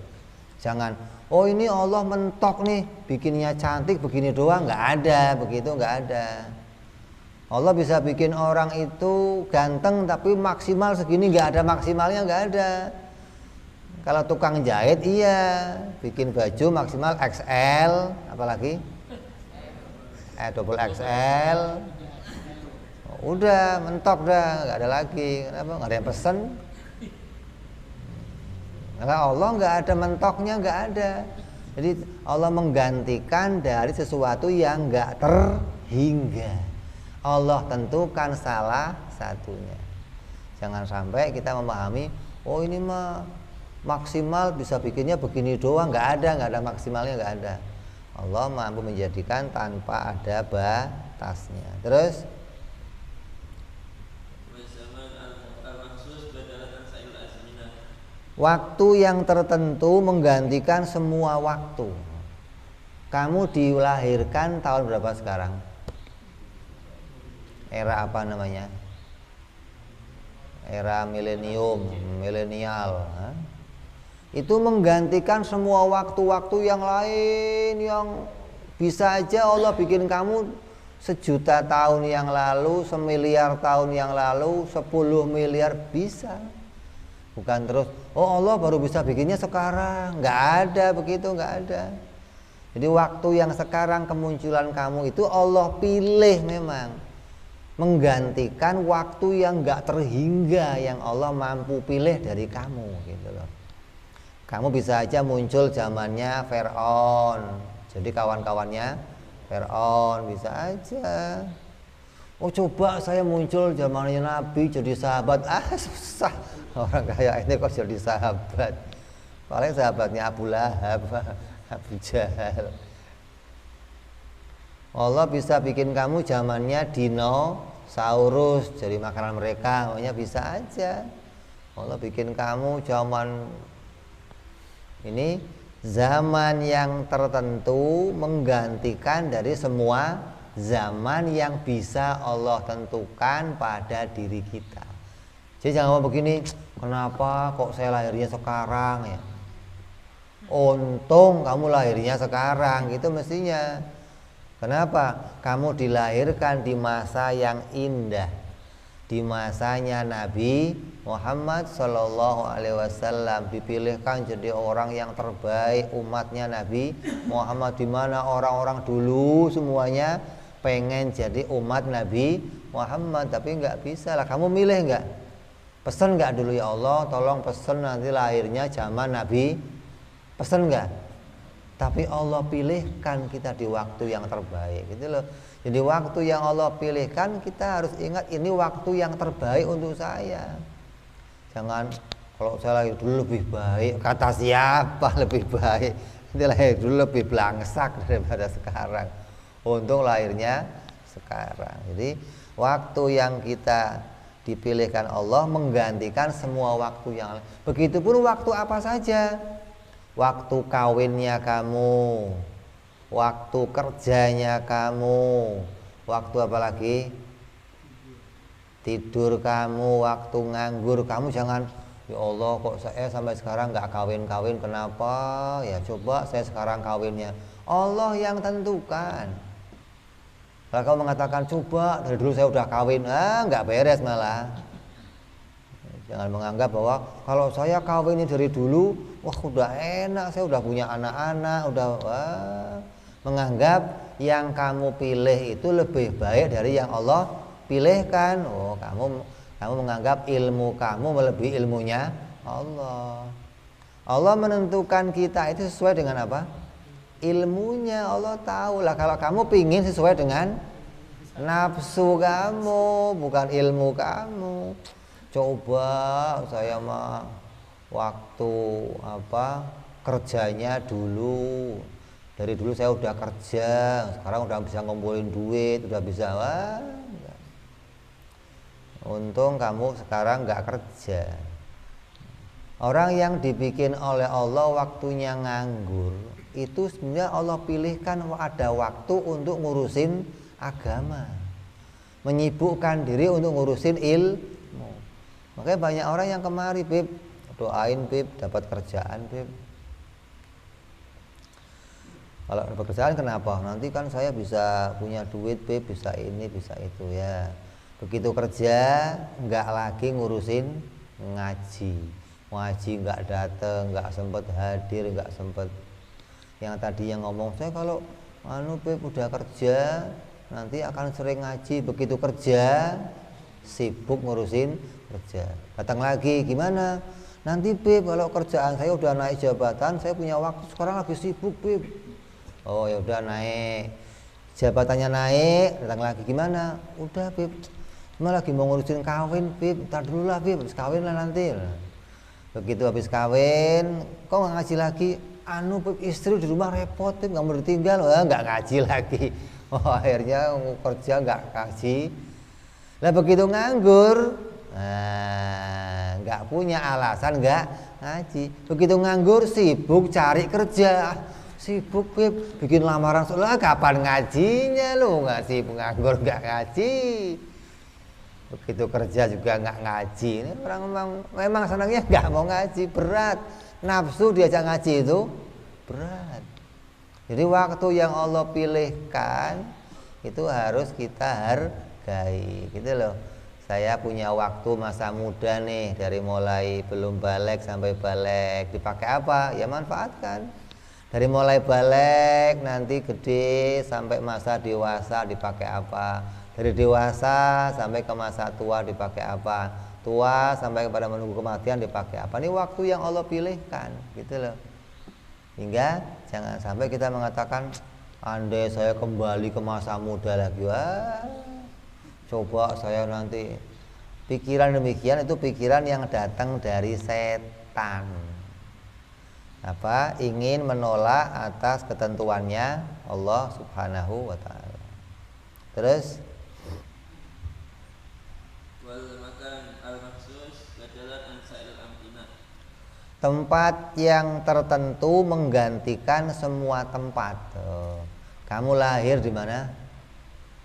Jangan, oh ini Allah mentok nih, bikinnya cantik begini doang, nggak ada, begitu nggak ada. Allah bisa bikin orang itu ganteng tapi maksimal segini, nggak ada maksimalnya, nggak ada. Kalau tukang jahit iya, bikin baju maksimal XL, apalagi double XL, udah mentok dah, nggak ada lagi. Kenapa? Nggak ada yang pesen. Karena Allah nggak ada mentoknya, nggak ada. Jadi Allah menggantikan dari sesuatu yang nggak terhingga. Allah tentukan salah satunya. Jangan sampai kita memahami, Oh ini mah maksimal bisa bikinnya begini doang, nggak ada maksimalnya, nggak ada. Allah mampu menjadikan tanpa ada batasnya. Terus waktu yang tertentu menggantikan semua waktu. Kamu dilahirkan tahun berapa sekarang? Era apa namanya? Era milenial. Itu menggantikan semua waktu-waktu yang lain yang bisa aja Allah bikin kamu 1.000.000 tahun yang lalu, 1.000.000.000 tahun yang lalu, 10 miliar bisa. Bukan terus, oh Allah baru bisa bikinnya sekarang. Nggak ada begitu, nggak ada. Jadi waktu yang sekarang kemunculan kamu itu Allah pilih memang menggantikan waktu yang nggak terhingga yang Allah mampu pilih dari kamu gitu loh. Kamu bisa aja muncul zamannya Fir'aun, jadi kawan-kawannya Fir'aun bisa aja. Oh coba saya muncul zamannya Nabi jadi sahabat, susah orang kayak ini kok jadi sahabat. Paling sahabatnya Abu Lahab, Abu Jahal. Allah bisa bikin kamu zamannya dinosaurus jadi makanan mereka, makanya bisa aja. Allah bikin kamu zaman ini zaman yang tertentu menggantikan dari semua zaman yang bisa Allah tentukan pada diri kita. Jadi jangan ngomong begini, kenapa kok saya lahirnya sekarang ya? Untung kamu lahirnya sekarang, gitu mestinya. Kenapa? Kamu dilahirkan di masa yang indah, di masanya Nabi Muhammad Sallallahu Alaihi Wasallam, dipilihkan jadi orang yang terbaik umatnya Nabi Muhammad, di mana orang-orang dulu semuanya pengen jadi umat Nabi Muhammad, tapi nggak bisa lah. Kamu milih nggak? Pesen nggak dulu, ya Allah tolong pesen nanti lahirnya zaman Nabi, pesen nggak? Tapi Allah pilihkan kita di waktu yang terbaik gitu loh. Jadi waktu yang Allah pilihkan kita harus ingat ini waktu yang terbaik untuk saya. Jangan kalau saya lahir dulu lebih baik, kata siapa lebih baik? Nanti lahir dulu lebih belangsak daripada sekarang. Untung lahirnya sekarang. Jadi waktu yang kita dipilihkan Allah menggantikan semua waktu yang lain. Begitupun waktu apa saja. Waktu kawinnya kamu, waktu kerjanya kamu, waktu apa lagi? Tidur kamu, waktu nganggur kamu. Jangan, ya Allah kok saya sampai sekarang nggak kawin-kawin, kenapa? Ya coba saya sekarang kawinnya. Allah yang tentukan. Kalau kamu mengatakan coba dari dulu saya udah kawin, nggak beres malah. Jangan menganggap bahwa kalau saya kawin ini dari dulu, wah udah enak, saya udah punya anak-anak, menganggap yang kamu pilih itu lebih baik dari yang Allah pilihkan. Oh, kamu menganggap ilmu kamu melebihi ilmunya Allah. Allah menentukan kita itu sesuai dengan apa? Ilmunya. Allah tahu lah kalau kamu pingin sesuai dengan nafsu kamu, bukan ilmu kamu. Coba saya mah waktu kerjanya dulu, dari dulu saya udah kerja, sekarang udah bisa ngumpulin duit, udah bisa. Untung kamu sekarang nggak kerja. Orang yang dibikin oleh Allah waktunya nganggur, itu sebenarnya Allah pilihkan ada waktu untuk ngurusin agama, menyibukkan diri untuk ngurusin ilmu. Makanya banyak orang yang kemari, Bib, doain Bib dapat kerjaan Bib. Kalau dapat kerjaan kenapa? Nanti kan saya bisa punya duit Bib, bisa ini bisa itu ya. Begitu kerja nggak lagi ngurusin ngaji nggak dateng, nggak sempet hadir, nggak sempet. Yang tadi yang ngomong saya kalau Bib udah kerja nanti akan sering ngaji, begitu kerja sibuk ngurusin kerja. Datang lagi, gimana? Nanti Bib kalau kerjaan saya udah naik jabatan, saya punya waktu, sekarang lagi sibuk Bib. Oh ya udah naik, jabatannya naik, datang lagi, gimana? Udah Bib, cuma lagi mau ngurusin kawin Bib, ntar dulu lah Bib, kawin lah nanti. Begitu habis kawin, kok nggak ngaji lagi? Anu istri di rumah repot, nggak mau ditinggal, nggak ngaji lagi. Oh, akhirnya kerja nggak ngaji. Lah begitu nganggur, nggak punya alasan nggak ngaji. Begitu nganggur sibuk cari kerja, sibuk bikin lamaran. Soalnya kapan ngajinya lu? Nggak sibuk nganggur nggak ngaji. Begitu kerja juga nggak ngaji. Ini orang memang senangnya nggak mau ngaji, berat. Nafsu diajak ngaji itu berat. Jadi waktu yang Allah pilihkan itu harus kita hargai, gitu loh. Saya punya waktu masa muda nih, dari mulai belum balik sampai balik, dipakai apa? Ya manfaatkan. Dari mulai balik nanti gede sampai masa dewasa dipakai apa? Dari dewasa sampai ke masa tua dipakai apa? Tua sampai kepada menunggu kematian dipakai apa? Ini waktu yang Allah pilihkan, gitu loh. Hingga jangan sampai kita mengatakan, andai saya kembali ke masa muda lagi, wah, coba saya nanti. Pikiran demikian itu pikiran yang datang dari setan. Apa? Ingin menolak atas ketentuannya Allah Subhanahu wa taala. Terus wal makan al-maksus badalan an sa'il amkinah. Tempat yang tertentu menggantikan semua tempat. Kamu lahir di mana?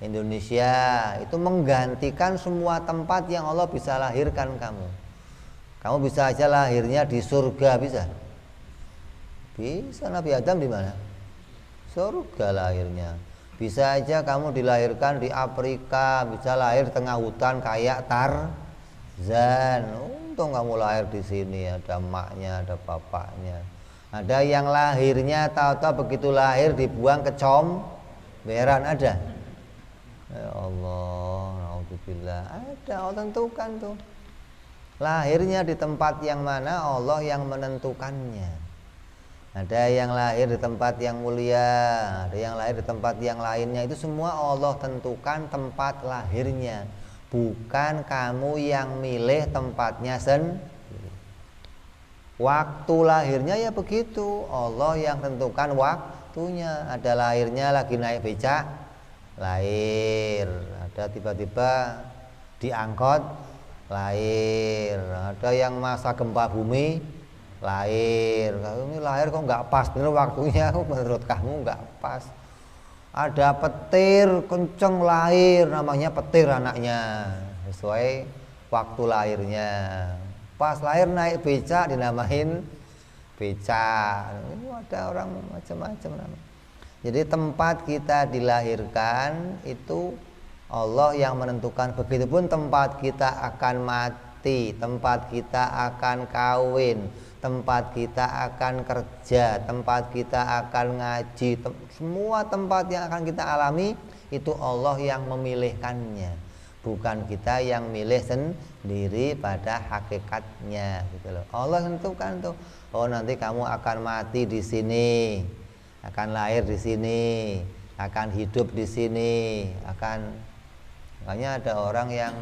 Indonesia. Itu menggantikan semua tempat yang Allah bisa lahirkan kamu. Kamu bisa aja lahirnya di surga, bisa? Bisa. Nabi Adam di mana? Surga lahirnya. Bisa aja kamu dilahirkan di Afrika, bisa lahir tengah hutan kayak Tarzan. Untung kamu lahir di sini, ada emaknya, ada bapaknya. Ada yang lahirnya tahu-tahu begitu lahir dibuang ke comberan, ada? Ya Allah, naudzubillah. Ada, Allah tentukan tuh. Lahirnya di tempat yang mana Allah yang menentukannya. Ada yang lahir di tempat yang mulia, ada yang lahir di tempat yang lainnya. Itu semua Allah tentukan tempat lahirnya. Bukan kamu yang milih tempatnya sendiri. Waktu lahirnya ya begitu, Allah yang tentukan waktunya. Ada lahirnya lagi naik becak, lahir. Ada tiba-tiba diangkut, lahir. Ada yang masa gempa bumi, lahir. Kalau ini lahir kok nggak pas, bener waktunya menurut kamu nggak pas. Ada petir kenceng lahir, namanya petir anaknya, sesuai waktu lahirnya. Pas lahir naik becak dinamain becak. Ini ada orang macam-macam namanya. Jadi tempat kita dilahirkan itu Allah yang menentukan. Begitupun tempat kita akan mati, tempat kita akan kawin, tempat kita akan kerja, tempat kita akan ngaji, semua tempat yang akan kita alami itu Allah yang memilihkannya, bukan kita yang milih sendiri pada hakikatnya, gitu loh. Allah tentukan tuh, oh nanti kamu akan mati di sini, akan lahir di sini, akan hidup di sini, makanya ada orang yang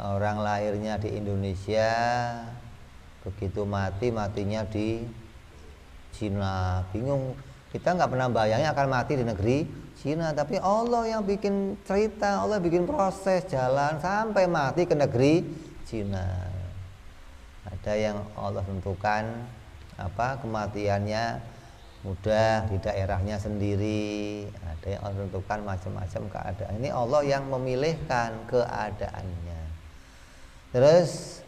orang lahirnya di Indonesia, begitu matinya di Cina. Bingung, kita nggak pernah bayangin akan mati di negeri Cina, tapi Allah yang bikin cerita, Allah bikin proses jalan sampai mati ke negeri Cina. Ada yang Allah tentukan kematiannya mudah di daerahnya sendiri, ada yang Allah tentukan macam-macam keadaan. Ini Allah yang memilihkan keadaannya. Terus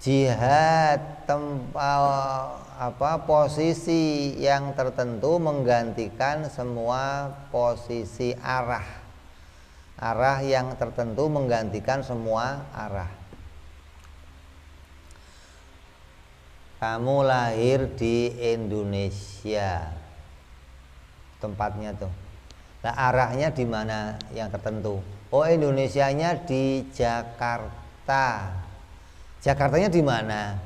jihad posisi yang tertentu menggantikan semua posisi arah yang tertentu menggantikan semua arah. Kamu lahir di Indonesia, tempatnya tuh. Nah, arahnya di mana yang tertentu? Oh, Indonesianya di Jakarta. Jakartanya di mana?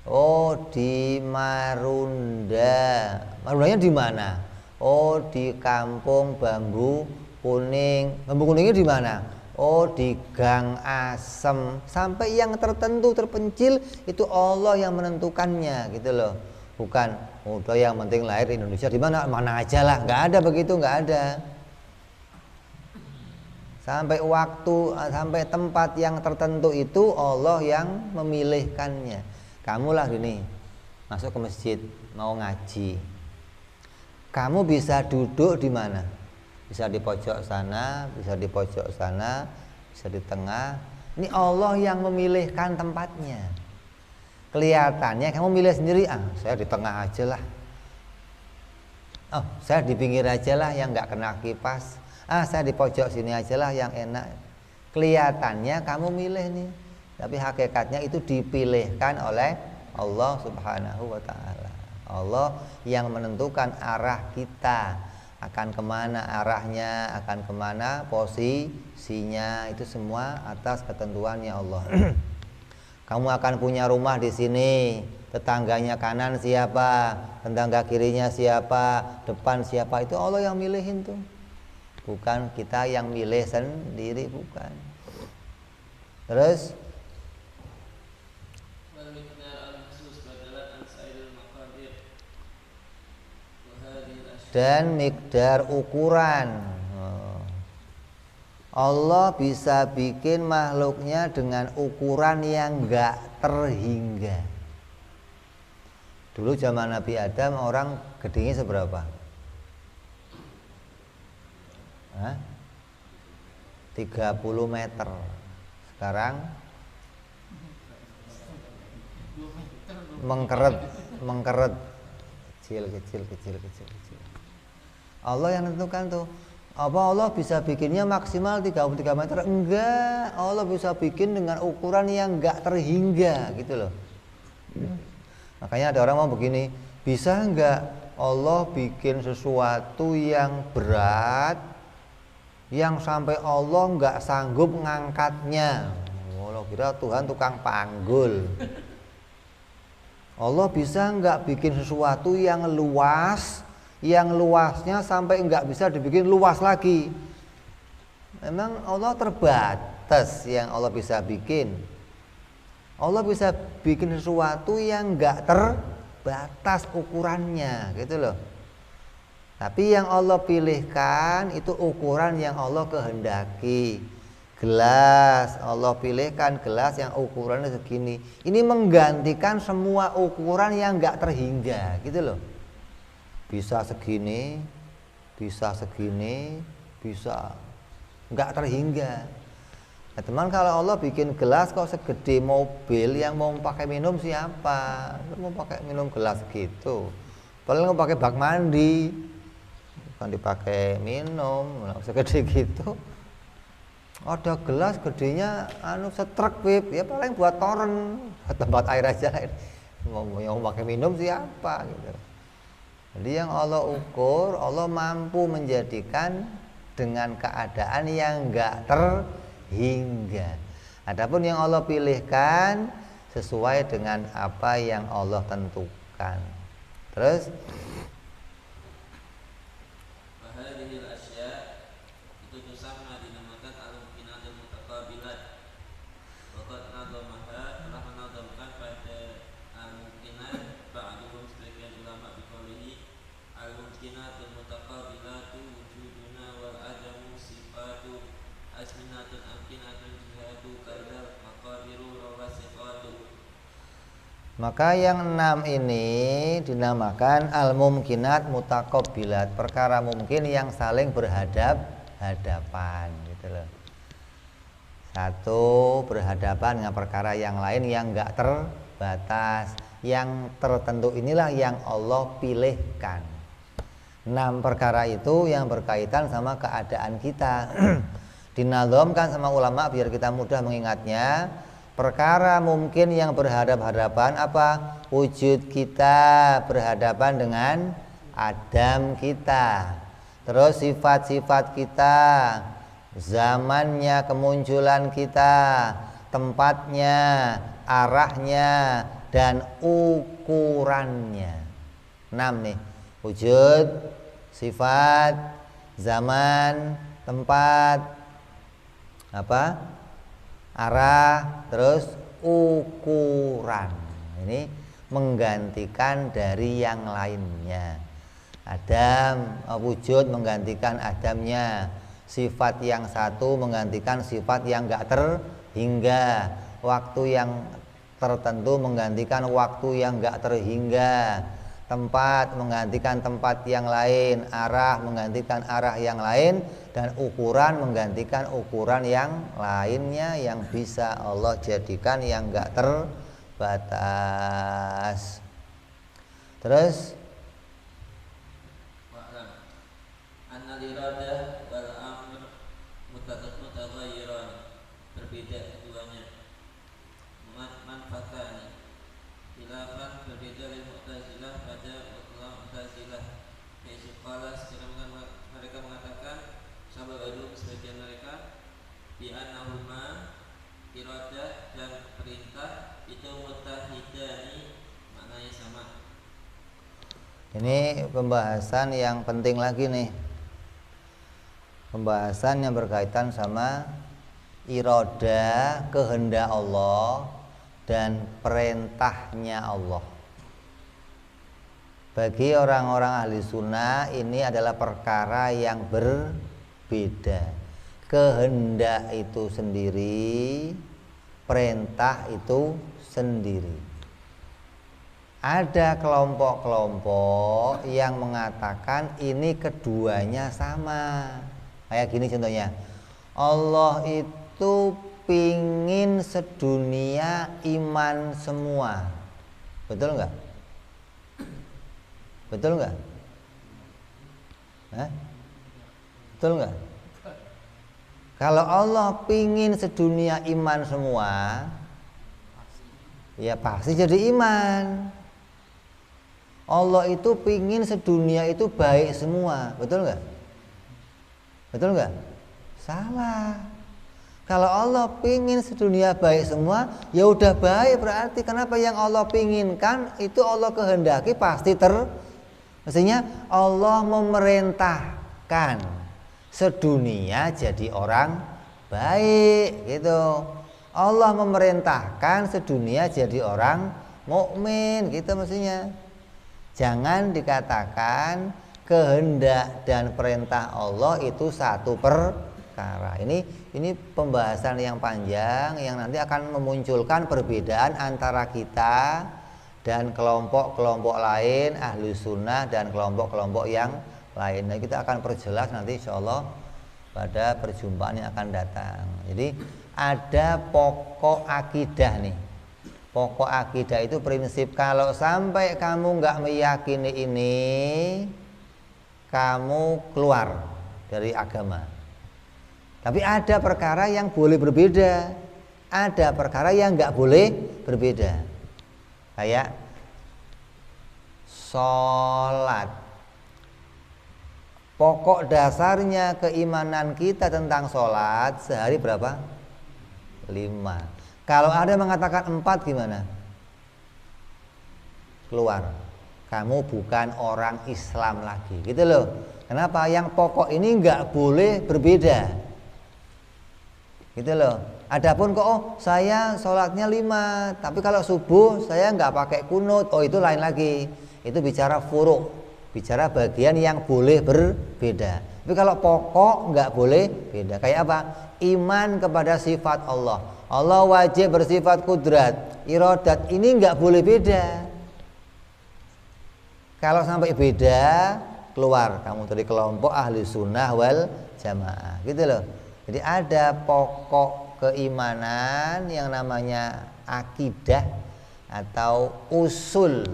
Oh, di Marunda. Marundanya di mana? Oh, di kampung Bambu Kuning. Bambu Kuningnya di mana? Oh, di Gang Asem. Sampai yang tertentu terpencil itu Allah yang menentukannya gitu loh. Bukan udah yang penting lahir di Indonesia di mana aja lah. Nggak ada begitu, nggak ada. Sampai waktu, sampai tempat yang tertentu itu Allah yang memilihkannya. Kamulah gini, masuk ke masjid mau ngaji. Kamu bisa duduk di mana? Bisa di pojok sana, bisa di pojok sana, bisa di tengah. Ini Allah yang memilihkan tempatnya. Kelihatannya kamu milih sendiri, saya di tengah aja lah. Oh, saya di pinggir aja lah yang nggak kena kipas. Saya di pojok sini aja lah yang enak. Kelihatannya kamu milih nih, tapi hakikatnya itu dipilihkan oleh Allah Subhanahu wa Ta'ala. Allah yang menentukan arah kita akan kemana arahnya, akan kemana posisinya, itu semua atas ketentuannya Allah. Kamu akan punya rumah di sini, tetangganya kanan siapa, tetangga kirinya siapa, depan siapa, itu Allah yang milihin tuh. Bukan kita yang milih sendiri, bukan. Terus dan mikdar ukuran. Allah bisa bikin makhluknya dengan ukuran yang enggak terhingga. Dulu zaman Nabi Adam orang gedenya seberapa? 30 meter. Sekarang mengkeret kecil. Allah yang tentukan tuh. Apa Allah bisa bikinnya maksimal 33 meter? Enggak. Allah bisa bikin dengan ukuran yang enggak terhingga gitu loh. Makanya ada orang mau begini, bisa enggak Allah bikin sesuatu yang berat yang sampai Allah enggak sanggup ngangkatnya? Allah kira Tuhan tukang panggul. Allah bisa enggak bikin sesuatu yang luas, yang luasnya sampai enggak bisa dibikin luas lagi? Memang Allah terbatas yang Allah bisa bikin. Allah bisa bikin sesuatu yang enggak terbatas ukurannya gitu loh. Tapi yang Allah pilihkan itu ukuran yang Allah kehendaki. Gelas, Allah pilihkan gelas yang ukurannya segini. Ini menggantikan semua ukuran yang enggak terhingga gitu loh. Bisa segini, bisa nggak terhingga. Nah, teman, kalau Allah bikin gelas kok segede mobil, yang mau pakai minum siapa? Mau pakai minum gelas gitu, paling mau pakai bak mandi, bukan dipakai minum. Nah, segede gitu. Ada gelas gedenya setrek bib, ya paling buat toren, buat tempat air aja. Mau pakai minum siapa gitu. Jadi yang Allah ukur, Allah mampu menjadikan dengan keadaan yang enggak terhingga. Adapun yang Allah pilihkan sesuai dengan apa yang Allah tentukan. Terus maka yang 6 ini dinamakan al-mumkinat mutaqabbilat, perkara mungkin yang saling berhadapan gitu loh. Satu berhadapan dengan perkara yang lain yang enggak terbatas, yang tertentu, inilah yang Allah pilihkan. 6 perkara itu yang berkaitan sama keadaan kita. Dinazamkan sama ulama biar kita mudah mengingatnya. Perkara mungkin yang berhadapan apa? Wujud kita berhadapan dengan Adam kita. Terus sifat-sifat kita, zamannya kemunculan kita, tempatnya, arahnya, dan ukurannya. 6 nih. Wujud, Sifat, zaman, tempat, arah, terus ukuran. Ini menggantikan dari yang lainnya. Adam, wujud menggantikan adamnya. Sifat yang satu menggantikan sifat yang enggak terhingga. Waktu yang tertentu menggantikan waktu yang enggak terhingga. Tempat menggantikan tempat yang lain. Arah menggantikan arah yang lain. Dan ukuran menggantikan ukuran yang lainnya, yang bisa Allah jadikan yang enggak terbatas. Terus An-iradah wal amr mutaghayyiran, berbeda keduanya. Manfaatani khilafan, berbeda lil Mu'tazilah pada Mu'tazilah. Qala mereka mengatakan sababu sebagian mereka bi annahuma iradah dan perintah itu mutahidani, maknanya sama. ini pembahasan yang penting lagi nih. Pembahasan yang berkaitan sama iradah, kehendak Allah, dan perintahnya Allah. Bagi orang-orang ahli sunnah ini adalah perkara yang berbeda. Kehendak itu sendiri, perintah itu sendiri. Ada kelompok-kelompok yang mengatakan ini keduanya sama. Kayak gini contohnya, Allah itu pingin sedunia iman semua. Betul nggak? Betul nggak? Betul nggak? Kalau Allah pingin sedunia iman semua, ya pasti jadi iman. Allah itu pingin sedunia itu baik semua. Betul nggak? Betul nggak? Salah. Kalau Allah pingin sedunia baik semua, ya udah baik berarti. Kenapa yang Allah pinginkan itu Allah kehendaki pasti mestinya Allah memerintahkan sedunia jadi orang baik gitu. Allah memerintahkan sedunia jadi orang mukmin gitu mestinya. Jangan dikatakan kehendak dan perintah Allah itu satu perkara. Ini pembahasan yang panjang yang nanti akan memunculkan perbedaan antara kita dan kelompok-kelompok lain ahlu sunnah dan kelompok-kelompok yang lain. Nah, kita akan perjelas nanti insyaallah pada perjumpaan yang akan datang. Jadi ada pokok akidah nih. Pokok akidah itu prinsip kalau sampai kamu nggak meyakini ini, kamu keluar dari agama. Tapi ada perkara yang boleh berbeda, ada perkara yang nggak boleh berbeda. Kayak sholat. Pokok dasarnya keimanan kita tentang sholat sehari berapa? 5. Kalau ada yang mengatakan 4 gimana? Keluar. Kamu bukan orang Islam lagi, gitu loh. Kenapa? Yang pokok ini nggak boleh berbeda, gitu loh. Adapun kok saya sholatnya 5, tapi kalau subuh saya nggak pakai kunut, itu lain lagi. Itu bicara furu', bicara bagian yang boleh berbeda. Tapi kalau pokok nggak boleh beda. Kayak apa? Iman kepada sifat Allah. Allah wajib bersifat kudrat, iradat, ini nggak boleh beda. Kalau sampai beda, keluar kamu dari kelompok ahli sunnah wal jamaah, gitu loh. Jadi ada pokok keimanan yang namanya akidah atau usul.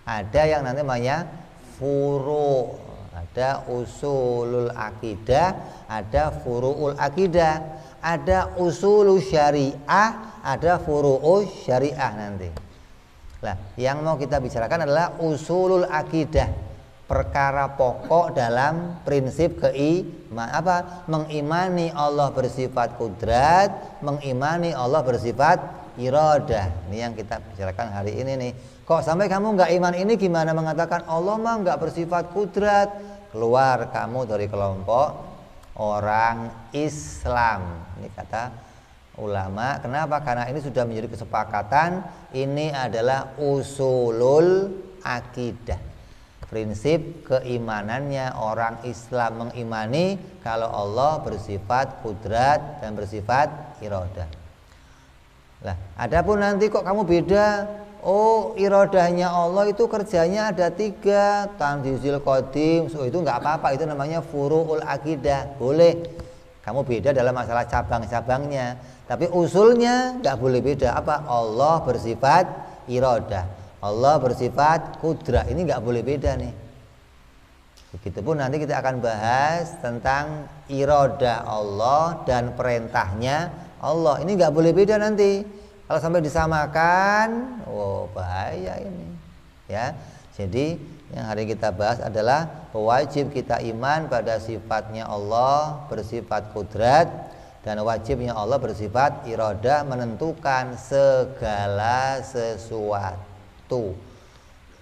Ada yang namanya furu'. Ada usulul akidah, ada furu'ul akidah. Ada usulul syariah, ada furu'ul syariah nanti. Nah, yang mau kita bicarakan adalah usulul akidah, perkara pokok dalam prinsip mengimani Allah bersifat kudrat, mengimani Allah bersifat iradah. Ini yang kita bicarakan hari ini nih. Kok sampai kamu nggak iman ini gimana mengatakan Allah mah nggak bersifat kudrat, keluar kamu dari kelompok orang Islam. Ini kata ulama. Kenapa? Karena ini sudah menjadi kesepakatan. Ini adalah usulul akidah, prinsip keimanannya orang Islam mengimani kalau Allah bersifat kudrat dan bersifat iradah. Lah, adapun nanti kok kamu beda? Oh, iradahnya Allah itu kerjanya ada 3, tanzil qadim. So, itu nggak apa-apa, itu namanya furu'ul akidah, boleh. Kamu beda dalam masalah cabang-cabangnya, tapi usulnya nggak boleh beda. Apa? Allah bersifat iradah, Allah bersifat kudrat. Ini nggak boleh beda nih. Begitupun nanti kita akan bahas tentang iradah Allah dan perintahnya Allah. Ini nggak boleh beda nanti. Kalau sampai disamakan, oh bahaya ini. Ya. Jadi yang hari kita bahas adalah wajib kita iman pada sifatnya Allah bersifat kudrat, dan wajibnya Allah bersifat iradah, menentukan segala sesuatu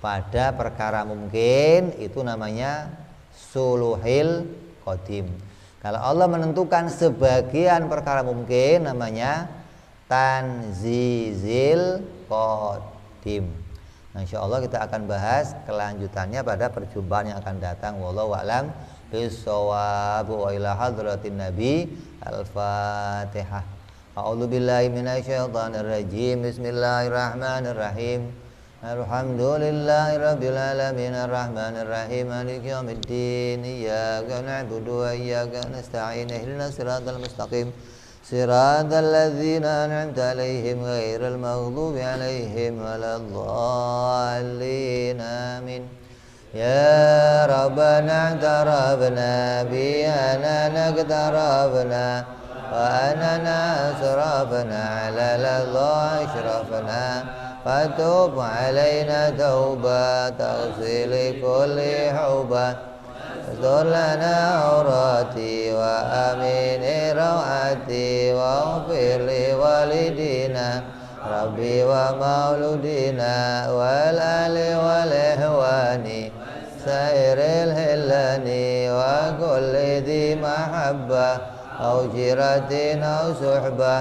pada perkara mungkin. Itu namanya suluhil qadim. Kalau Allah menentukan sebagian perkara mungkin, namanya tanzizil qadim. Nah, insyaallah kita akan bahas kelanjutannya pada perjumpaan yang akan datang. Wallahu a'lam bishawab. Wa ila hadratin nabi. Al-Fatihah. A'udzu billahi minasyaitonir rajim. Bismillahirrahmanirrahim. Alhamdulillahi rabbil alamin arrahmanir rahim maliki yaumiddin. Iyyaka na'budu wa iyyaka nasta'in. Ihdinas siratal mustaqim. صراط الذين أنعمت عليهم غير المغضوب عليهم ولا الضالين آمين يا ربنا اعترفنا بأننا اقترفنا وأننا أسرفنا على الله أشرفنا فتوب علينا توبة تغسل كل حوبة استر لنا عوراتي وآمن روعاتي واغفر لوالدينا ربي ومولودينا والآل والإخوان سائر الهلان وكل ذي محبة أو جيرة أو صحبة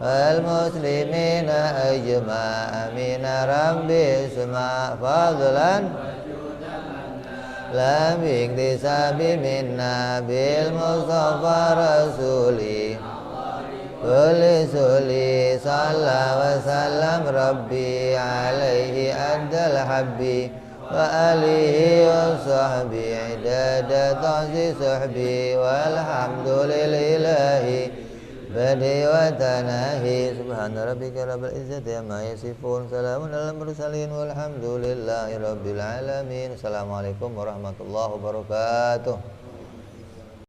والمسلمين أجمع آمين ربي اسمع فضلا لا باكتساب منا بالمصطفى رسولي كل سولي صلى وسلم ربي عليه أدى الحبي وآله وصحبه عداد تعزي صحبي والحمد لله بدي وتناهي سبحان ربك رب العزة عما يصفون سلام على المرسلين والحمد لله رب العالمين. Assalamualaikum warahmatullahi wabarakatuh.